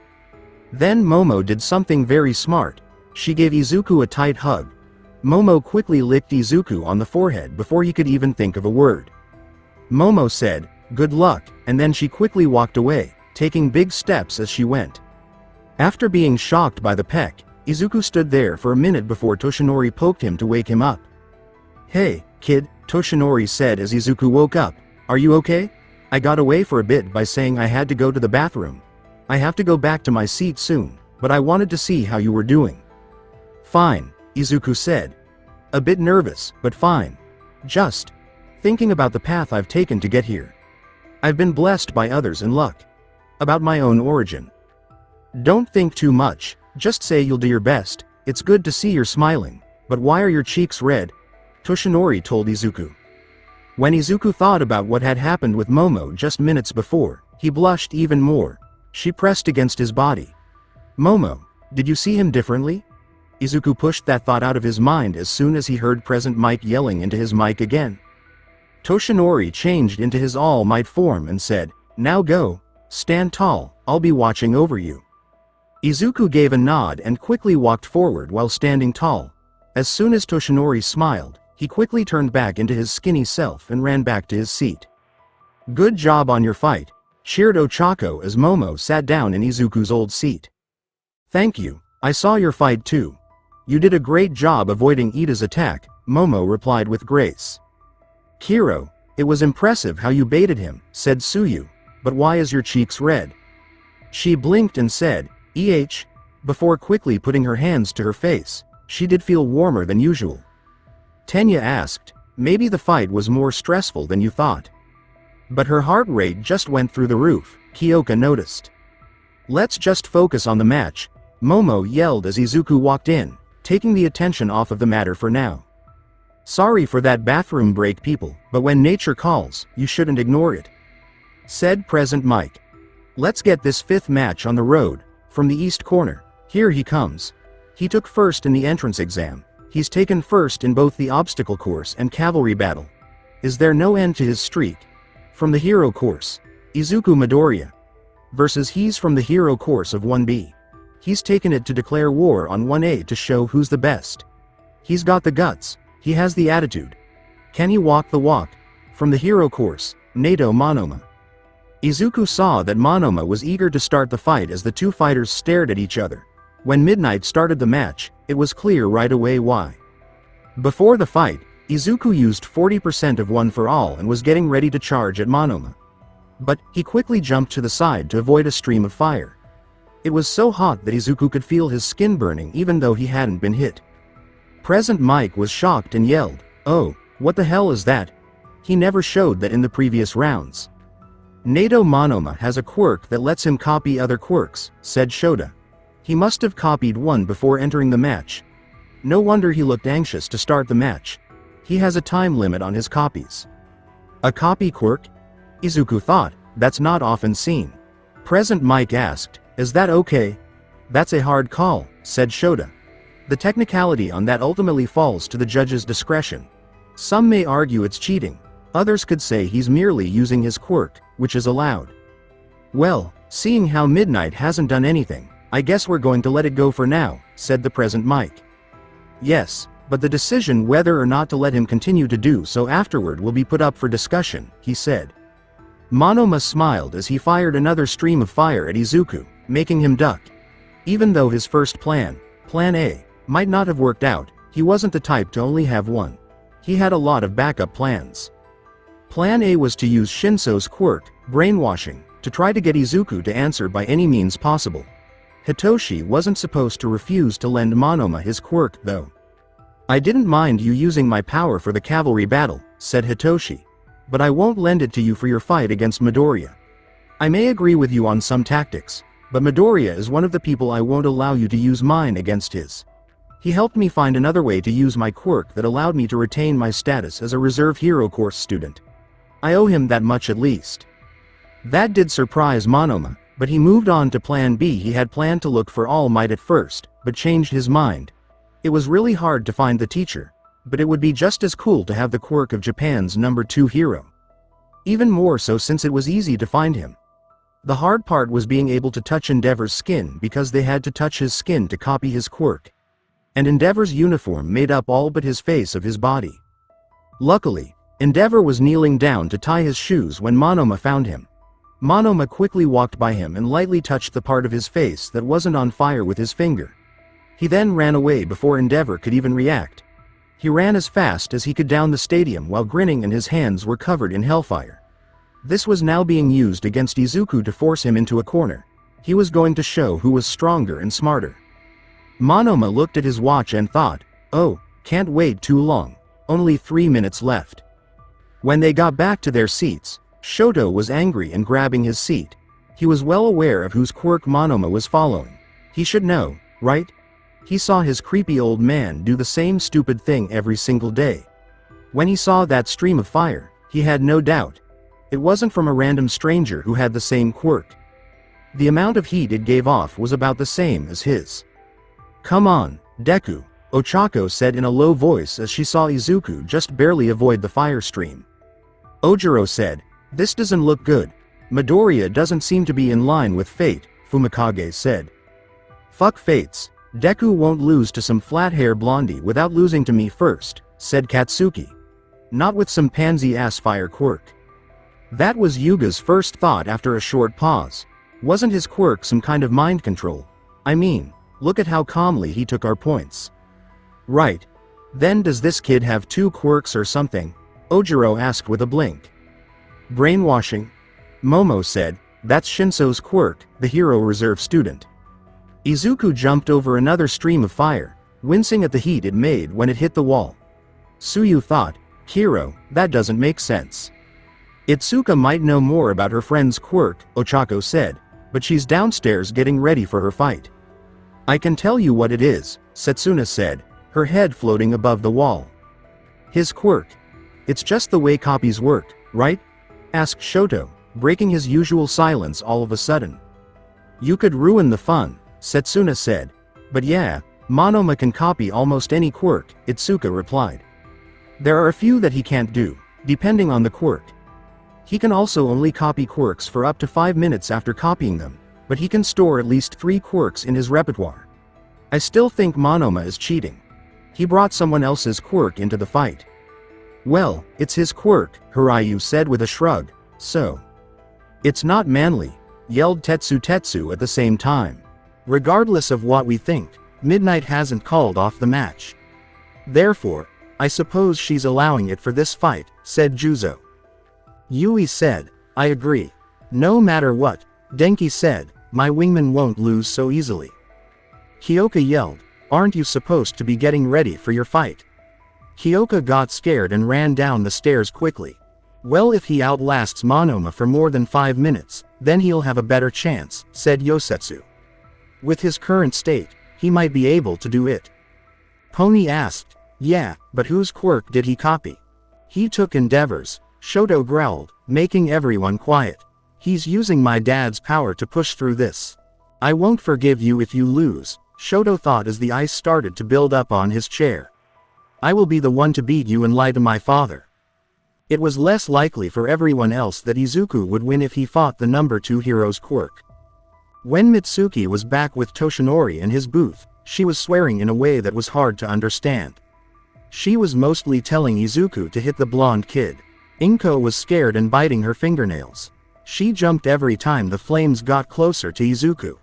Then Momo did something very smart. She gave Izuku a tight hug. Momo quickly licked Izuku on the forehead before he could even think of a word. Momo said, good luck, and then she quickly walked away, taking big steps as she went. After being shocked by the peck, Izuku stood there for a minute before Toshinori poked him to wake him up. Hey, kid," Toshinori said as Izuku woke up. "Are you okay? I got away for a bit by saying I had to go to the bathroom. I have to go back to my seat soon, but I wanted to see how you were doing." "Fine," Izuku said. "A bit nervous, but fine. Just thinking about the path I've taken to get here. I've been blessed by others and luck. About my own origin. Don't think too much, just say you'll do your best. It's good to see you're smiling, but why are your cheeks red?" Toshinori told Izuku. When Izuku thought about what had happened with Momo just minutes before, he blushed even more. She pressed against his body. "Momo, did you see him differently?" Izuku pushed that thought out of his mind as soon as he heard Present Mike yelling into his mic again. Toshinori changed into his All Might form and said, "Now go. Stand tall, I'll be watching over you." Izuku gave a nod and quickly walked forward while standing tall. As soon as Toshinori smiled, he quickly turned back into his skinny self and ran back to his seat. "Good job on your fight," cheered Ochako as Momo sat down in Izuku's old seat. "Thank you, I saw your fight too. You did a great job avoiding Ida's attack," Momo replied with grace. "Kiro, it was impressive how you baited him," said Suyu. "But why is your cheeks red?" She blinked and said, before quickly putting her hands to her face. She did feel warmer than usual. Tenya asked, "Maybe the fight was more stressful than you thought." But her heart rate just went through the roof, Kyoka noticed. "Let's just focus on the match," Momo yelled as Izuku walked in, taking the attention off of the matter for now. "Sorry for that bathroom break, people, but when nature calls, you shouldn't ignore it," said Present Mike. "Let's get this fifth match on the road." From the east corner, "Here he comes. He took first in the entrance exam. He's taken first in both the obstacle course and cavalry battle. Is there no end to his streak?" From the hero course, Izuku Midoriya versus he's from the hero course of 1B. He's taken it to declare war on 1A to show who's the best. He's got the guts, he has the attitude. Can he walk the walk? From the hero course, Nato Monoma. Izuku saw that Monoma was eager to start the fight as the two fighters stared at each other. When Midnight started the match, it was clear right away why. Before the fight, Izuku used 40% of One for All and was getting ready to charge at Monoma. But, he quickly jumped to the side to avoid a stream of fire. It was so hot that Izuku could feel his skin burning even though he hadn't been hit. Present Mike was shocked and yelled, "Oh, what the hell is that?" He never showed that in the previous rounds. "Nato Monoma has a quirk that lets him copy other quirks," said Shota. "He must have copied one before entering the match. No wonder he looked anxious to start the match. He has a time limit on his copies." "A copy quirk?" Izuku thought, "That's not often seen." Present Mike asked, "Is that okay?" "That's a hard call," said Shota. "The technicality on that ultimately falls to the judge's discretion. Some may argue it's cheating. Others could say he's merely using his quirk, which is allowed." "Well, seeing how Midnight hasn't done anything, I guess we're going to let it go for now," said the Present Mike. "Yes, but the decision whether or not to let him continue to do so afterward will be put up for discussion," he said. Monoma smiled as he fired another stream of fire at Izuku, making him duck. Even though his first plan, Plan A, might not have worked out, he wasn't the type to only have one. He had a lot of backup plans. Plan A was to use Shinso's quirk, brainwashing, to try to get Izuku to answer by any means possible. Hitoshi wasn't supposed to refuse to lend Monoma his quirk, though. "I didn't mind you using my power for the cavalry battle," said Hitoshi. "But I won't lend it to you for your fight against Midoriya. I may agree with you on some tactics, but Midoriya is one of the people I won't allow you to use mine against his. He helped me find another way to use my quirk that allowed me to retain my status as a reserve hero course student. I owe him that much at least." That did surprise Monoma, but he moved on to Plan B. He had planned to look for All Might at first, but changed his mind. It was really hard to find the teacher, but it would be just as cool to have the quirk of Japan's number 2 hero. Even more so since it was easy to find him. The hard part was being able to touch Endeavor's skin because they had to touch his skin to copy his quirk. And Endeavor's uniform made up all but his face of his body. Luckily, Endeavor was kneeling down to tie his shoes when Monoma found him. Monoma quickly walked by him and lightly touched the part of his face that wasn't on fire with his finger. He then ran away before Endeavor could even react. He ran as fast as he could down the stadium while grinning and his hands were covered in hellfire. This was now being used against Izuku to force him into a corner. He was going to show who was stronger and smarter. Monoma looked at his watch and thought, oh, can't wait too long. Only 3 minutes left. When they got back to their seats, Shoto was angry and grabbing his seat. He was well aware of whose quirk Monoma was following. He should know, right? He saw his creepy old man do the same stupid thing every single day. When he saw that stream of fire, he had no doubt. It wasn't from a random stranger who had the same quirk. The amount of heat it gave off was about the same as his. Come on, Deku, Ochako said in a low voice as she saw Izuku just barely avoid the fire stream. Ojiro said, this doesn't look good. Midoriya doesn't seem to be in line with fate, Fumikage said. Fuck fates. Deku won't lose to some flat-hair blondie without losing to me first, said Katsuki. Not with some pansy-ass fire quirk. That was Yuga's first thought after a short pause. Wasn't his quirk some kind of mind control? I mean, look at how calmly he took our points. Right. Then does this kid have 2 quirks or something? Ojiro asked with a blink. Brainwashing? Momo said, that's Shinso's quirk, the hero reserve student. Izuku jumped over another stream of fire, wincing at the heat it made when it hit the wall. Tsuyu thought, Hero, that doesn't make sense. Itsuka might know more about her friend's quirk, Ochako said, but she's downstairs getting ready for her fight. I can tell you what it is, Setsuna said, her head floating above the wall. His quirk. It's just the way copies work, right? Asked Shoto, breaking his usual silence all of a sudden. You could ruin the fun, Setsuna said. But yeah, Monoma can copy almost any quirk, Itsuka replied. There are a few that he can't do, depending on the quirk. He can also only copy quirks for up to 5 minutes after copying them, but he can store at least 3 quirks in his repertoire. I still think Monoma is cheating. He brought someone else's quirk into the fight. Well, it's his quirk, Hiryu said with a shrug, so. It's not manly, yelled Tetsu at the same time. Regardless of what we think, Midnight hasn't called off the match. Therefore, I suppose she's allowing it for this fight, said Juzo. Yui said, I agree. No matter what, Denki said, my wingman won't lose so easily. Hyoka yelled, aren't you supposed to be getting ready for your fight? Hyoka got scared and ran down the stairs quickly. Well, if he outlasts Monoma for more than 5 minutes, then he'll have a better chance, said Yosetsu. With his current state, he might be able to do it. Pony asked, yeah, but whose quirk did he copy? He took Endeavor's, Shoto growled, making everyone quiet. He's using my dad's power to push through this. I won't forgive you if you lose, Shoto thought as the ice started to build up on his chair. I will be the one to beat you and lie to my father. It was less likely for everyone else that Izuku would win if he fought the number 2 hero's quirk. When Mitsuki was back with Toshinori in his booth, she was swearing in a way that was hard to understand. She was mostly telling Izuku to hit the blonde kid. Inko was scared and biting her fingernails. She jumped every time the flames got closer to Izuku.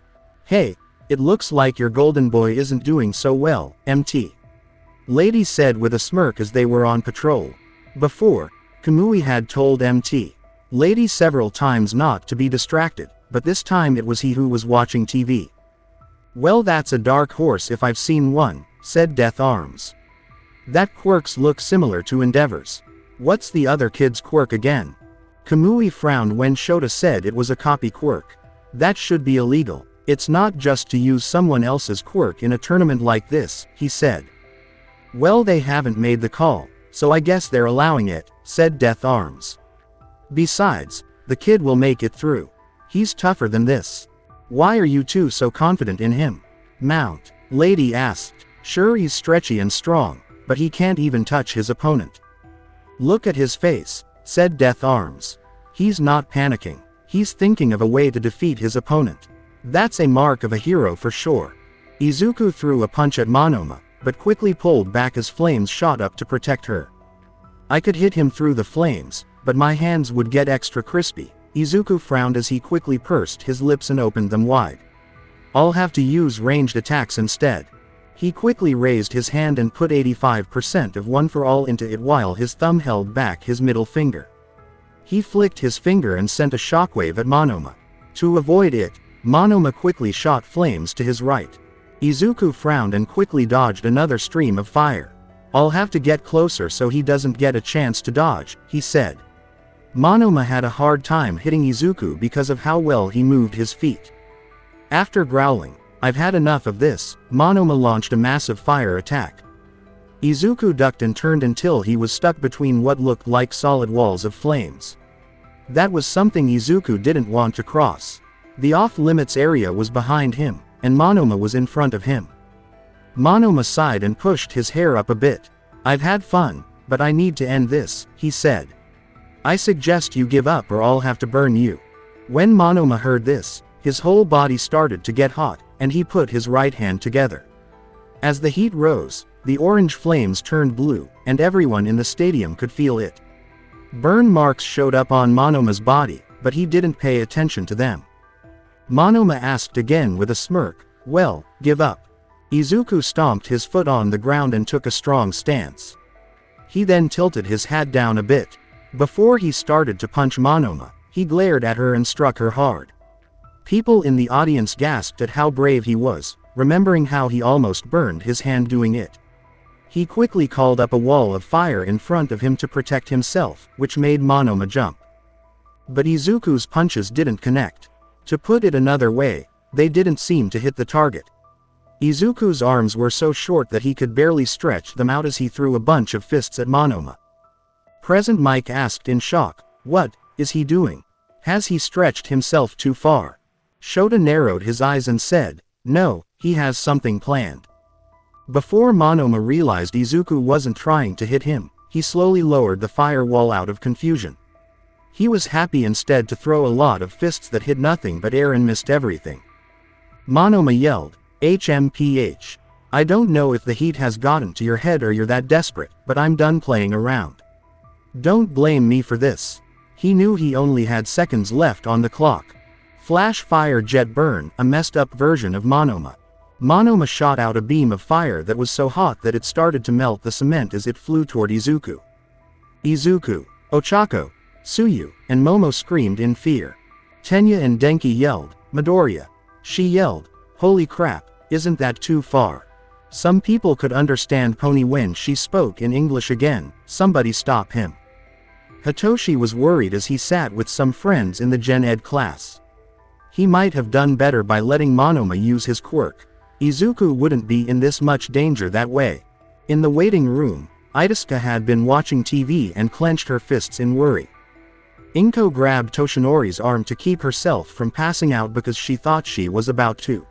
Hey, it looks like your golden boy isn't doing so well, MT. Lady said with a smirk as they were on patrol. Before, Kamui had told MT. Lady several times not to be distracted, but this time it was he who was watching TV. Well, that's a dark horse if I've seen one, said Death Arms. That quirks look similar to Endeavor's. What's the other kid's quirk again? Kamui frowned when Shota said it was a copy quirk. That should be illegal. It's not just to use someone else's quirk in a tournament like this, he said. Well, they haven't made the call, so I guess they're allowing it, said Death Arms. Besides, the kid will make it through. He's tougher than this. Why are you two so confident in him? Mount, Lady asked. Sure, he's stretchy and strong, but he can't even touch his opponent. Look at his face, said Death Arms. He's not panicking. He's thinking of a way to defeat his opponent. That's a mark of a hero for sure. Izuku threw a punch at Monoma, but quickly pulled back as flames shot up to protect her. I could hit him through the flames, but my hands would get extra crispy. Izuku frowned as he quickly pursed his lips and opened them wide. I'll have to use ranged attacks instead. He quickly raised his hand and put 85% of One for All into it while his thumb held back his middle finger. He flicked his finger and sent a shockwave at Monoma. To avoid it, Monoma quickly shot flames to his right. Izuku frowned and quickly dodged another stream of fire. "I'll have to get closer so he doesn't get a chance to dodge," he said. Monoma had a hard time hitting Izuku because of how well he moved his feet. After growling, "I've had enough of this," Monoma launched a massive fire attack. Izuku ducked and turned until he was stuck between what looked like solid walls of flames. That was something Izuku didn't want to cross. The off-limits area was behind him, and Monoma was in front of him. Monoma sighed and pushed his hair up a bit. "I've had fun, but I need to end this," he said. "I suggest you give up or I'll have to burn you." When Monoma heard this, his whole body started to get hot, and he put his right hand together. As the heat rose, the orange flames turned blue, and everyone in the stadium could feel it. Burn marks showed up on Monoma's body, but he didn't pay attention to them. Monoma asked again with a smirk, "Well, give up." Izuku stomped his foot on the ground and took a strong stance. He then tilted his hat down a bit. Before he started to punch Monoma, he glared at her and struck her hard. People in the audience gasped at how brave he was, remembering how he almost burned his hand doing it. He quickly called up a wall of fire in front of him to protect himself, which made Monoma jump. But Izuku's punches didn't connect. To put it another way, they didn't seem to hit the target. Izuku's arms were so short that he could barely stretch them out as he threw a bunch of fists at Monoma. Present Mike asked in shock, "What is he doing? Has he stretched himself too far?" Shota narrowed his eyes and said, "No, he has something planned." Before Monoma realized Izuku wasn't trying to hit him, he slowly lowered the fire wall out of confusion. He was happy instead to throw a lot of fists that hit nothing but air and missed everything. Monoma yelled, "HMPH. I don't know if the heat has gotten to your head or you're that desperate, but I'm done playing around. Don't blame me for this." He knew he only had seconds left on the clock. Flash Fire Jet Burn, a messed up version of Monoma. Monoma shot out a beam of fire that was so hot that it started to melt the cement as it flew toward Izuku. Izuku, Ochako, Tsuyu, and Momo screamed in fear. Tenya and Denki yelled, "Midoriya." She yelled, "Holy crap, isn't that too far?" Some people could understand Pony when she spoke in English again. Somebody stop him. Hitoshi was worried as he sat with some friends in the Gen Ed class. He might have done better by letting Monoma use his quirk. Izuku wouldn't be in this much danger that way. In the waiting room, Itsuka had been watching TV and clenched her fists in worry. Inko grabbed Toshinori's arm to keep herself from passing out because she thought she was about to.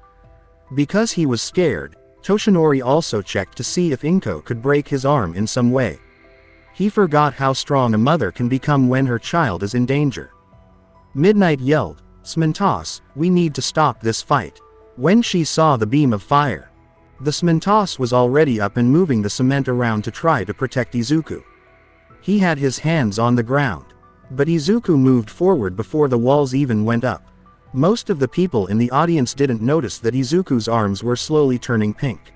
Because he was scared, Toshinori also checked to see if Inko could break his arm in some way. He forgot how strong a mother can become when her child is in danger. Midnight yelled, "Smentos, we need to stop this fight." When she saw the beam of fire, the Smentos was already up and moving the cement around to try to protect Izuku. He had his hands on the ground. But Izuku moved forward before the walls even went up. Most of the people in the audience didn't notice that Izuku's arms were slowly turning pink.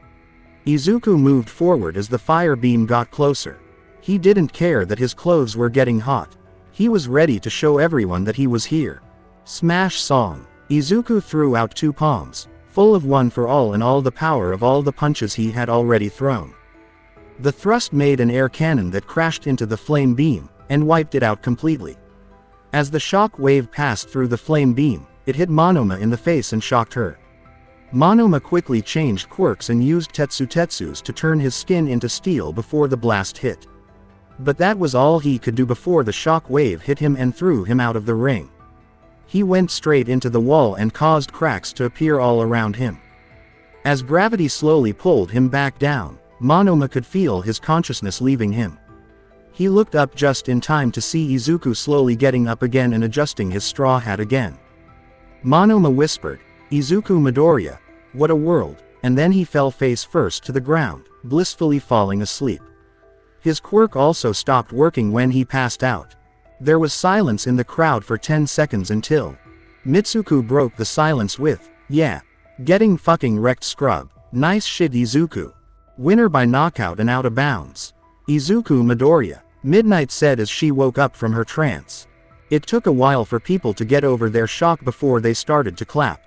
Izuku moved forward as the fire beam got closer. He didn't care that his clothes were getting hot. He was ready to show everyone that he was here. Smash song. Izuku threw out two palms, full of One for All and all the power of all the punches he had already thrown. The thrust made an air cannon that crashed into the flame beam, and wiped it out completely. As the shock wave passed through the flame beam, it hit Monoma in the face and shocked her. Monoma quickly changed quirks and used Tetsus to turn his skin into steel before the blast hit. But that was all he could do before the shock wave hit him and threw him out of the ring. He went straight into the wall and caused cracks to appear all around him. As gravity slowly pulled him back down, Monoma could feel his consciousness leaving him. He looked up just in time to see Izuku slowly getting up again and adjusting his straw hat again. Monoma whispered, "Izuku Midoriya, what a world," and then he fell face first to the ground, blissfully falling asleep. His quirk also stopped working when he passed out. There was silence in the crowd for 10 seconds until Mitsuku broke the silence with, "Yeah. Getting fucking wrecked, scrub. Nice shit Izuku. Winner by knockout and out of bounds. Izuku Midoriya, Midnight said as she woke up from her trance. It took a while for people to get over their shock before they started to clap.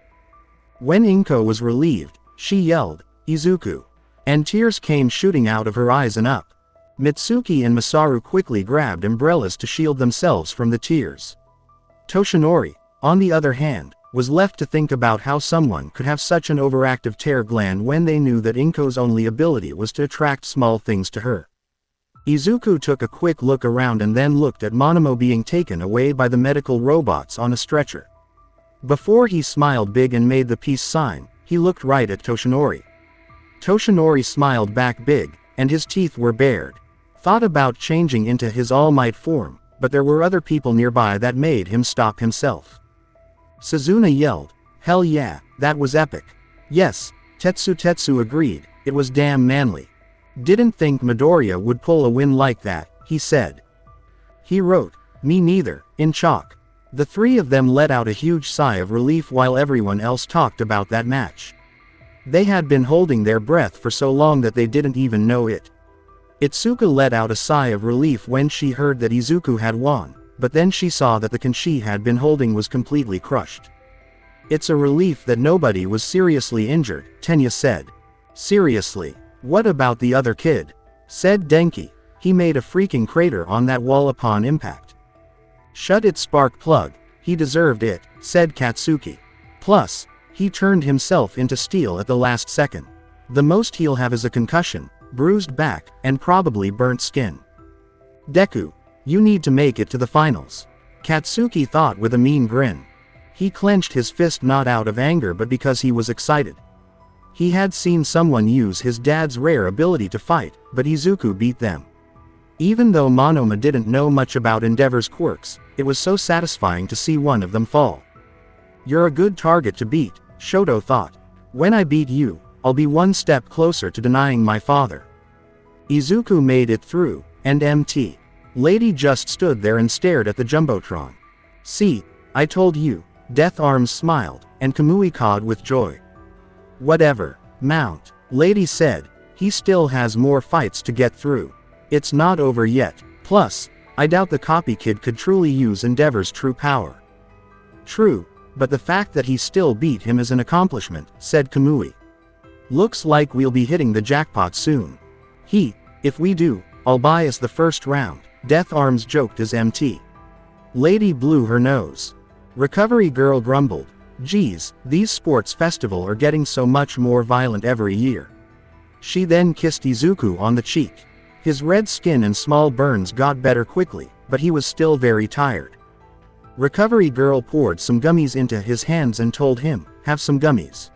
When Inko was relieved, she yelled, "Izuku!" And tears came shooting out of her eyes and up. Mitsuki and Masaru quickly grabbed umbrellas to shield themselves from the tears. Toshinori, on the other hand, was left to think about how someone could have such an overactive tear gland when they knew that Inko's only ability was to attract small things to her. Izuku took a quick look around and then looked at Monomo being taken away by the medical robots on a stretcher. Before he smiled big and made the peace sign, he looked right at Toshinori. Toshinori smiled back big, and his teeth were bared. Thought about changing into his All Might form, but there were other people nearby that made him stop himself. Suzuna yelled, "Hell yeah, that was epic." Yes, Tetsu agreed, it was damn manly. Didn't think Midoriya would pull a win like that, he said. He wrote, "Me neither," in chalk. The three of them let out a huge sigh of relief while everyone else talked about that match. They had been holding their breath for so long that they didn't even know it. Itsuka let out a sigh of relief when she heard that Izuku had won, but then she saw that the can she had been holding was completely crushed. "It's a relief that nobody was seriously injured," Tenya said. "Seriously? What about the other kid?" said Denki. "He made a freaking crater on that wall upon impact." "Shut it, spark plug, he deserved it," said Katsuki. "Plus, he turned himself into steel at the last second. The most he'll have is a concussion, bruised back, and probably burnt skin." "Deku, you need to make it to the finals," Katsuki thought with a mean grin. He clenched his fist not out of anger but because he was excited. He had seen someone use his dad's rare ability to fight, but Izuku beat them. Even though Monoma didn't know much about Endeavor's quirks, it was so satisfying to see one of them fall. "You're a good target to beat," Shoto thought. "When I beat you, I'll be one step closer to denying my father." Izuku made it through, and Mt. Lady just stood there and stared at the Jumbotron. "See, I told you," Death Arms smiled, and Kamui cawed with joy. "Whatever, Mount," Lady said, "he still has more fights to get through. It's not over yet. Plus, I doubt the copy kid could truly use Endeavor's true power." "True, but the fact that he still beat him is an accomplishment," said Kamui. "Looks like we'll be hitting the jackpot soon." If we do, I'll buy us the first round," Death Arms joked as Mt. Lady blew her nose. Recovery Girl grumbled, "Geez, these sports festival are getting so much more violent every year." She then kissed Izuku on the cheek. His red skin and small burns got better quickly, but he was still very tired. Recovery Girl poured some gummies into his hands and told him, "Have some gummies.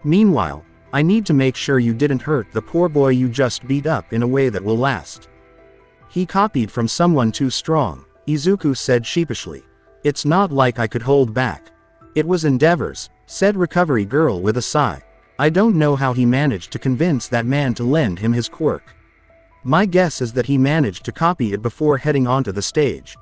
Meanwhile, I need to make sure you didn't hurt the poor boy you just beat up in a way that will last." "He copied from someone too strong," Izuku said sheepishly. "It's not like I could hold back." "It was Endeavor's," said Recovery Girl with a sigh. "I don't know how he managed to convince that man to lend him his quirk. My guess is that he managed to copy it before heading onto the stage.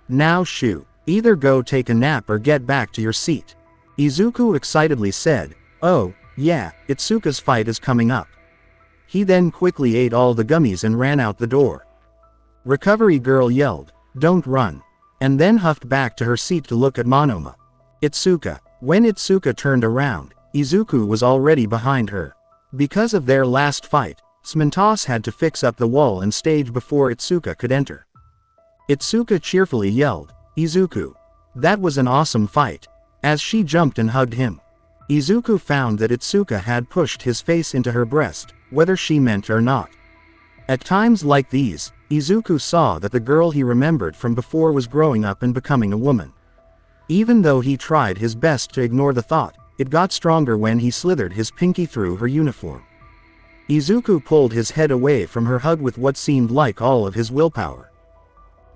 Now shoo, either go take a nap or get back to your seat." Izuku excitedly said, "Oh, yeah, Itsuka's fight is coming up." He then quickly ate all the gummies and ran out the door. Recovery Girl yelled, "Don't run," and then huffed back to her seat to look at Monoma. Itsuka. When Itsuka turned around, Izuku was already behind her. Because of their last fight, Smintos had to fix up the wall and stage before Itsuka could enter. Itsuka cheerfully yelled, "Izuku. That was an awesome fight," as she jumped and hugged him. Izuku found that Itsuka had pushed his face into her breast, whether she meant or not. At times like these, Izuku saw that the girl he remembered from before was growing up and becoming a woman. Even though he tried his best to ignore the thought, it got stronger when he slithered his pinky through her uniform. Izuku pulled his head away from her hug with what seemed like all of his willpower.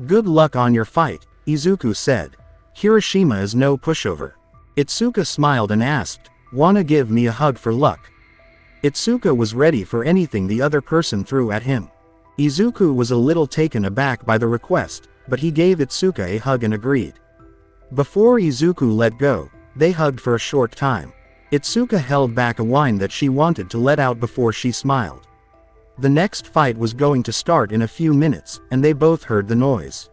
"Good luck on your fight," Izuku said. "Hiroshima is no pushover." Itsuka smiled and asked, "Wanna give me a hug for luck?" Itsuka was ready for anything the other person threw at him. Izuku was a little taken aback by the request, but he gave Itsuka a hug and agreed. Before Izuku let go, they hugged for a short time. Itsuka held back a whine that she wanted to let out before she smiled. The next fight was going to start in a few minutes, and they both heard the noise.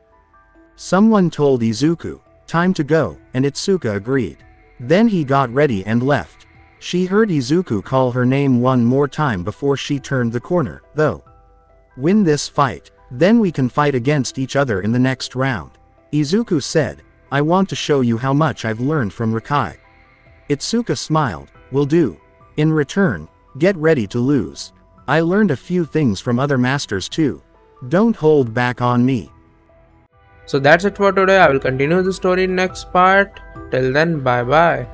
Someone told Izuku, "Time to go," and Itsuka agreed. Then he got ready and left. She heard Izuku call her name one more time before she turned the corner, though. "Win this fight, then we can fight against each other in the next round," Izuku said. "I want to show you how much I've learned from Rakai." Itsuka smiled. "Will do. In return, get ready to lose. I learned a few things from other masters too. Don't hold back on me." So that's it for today. I will continue the story in next part. Till then, bye bye.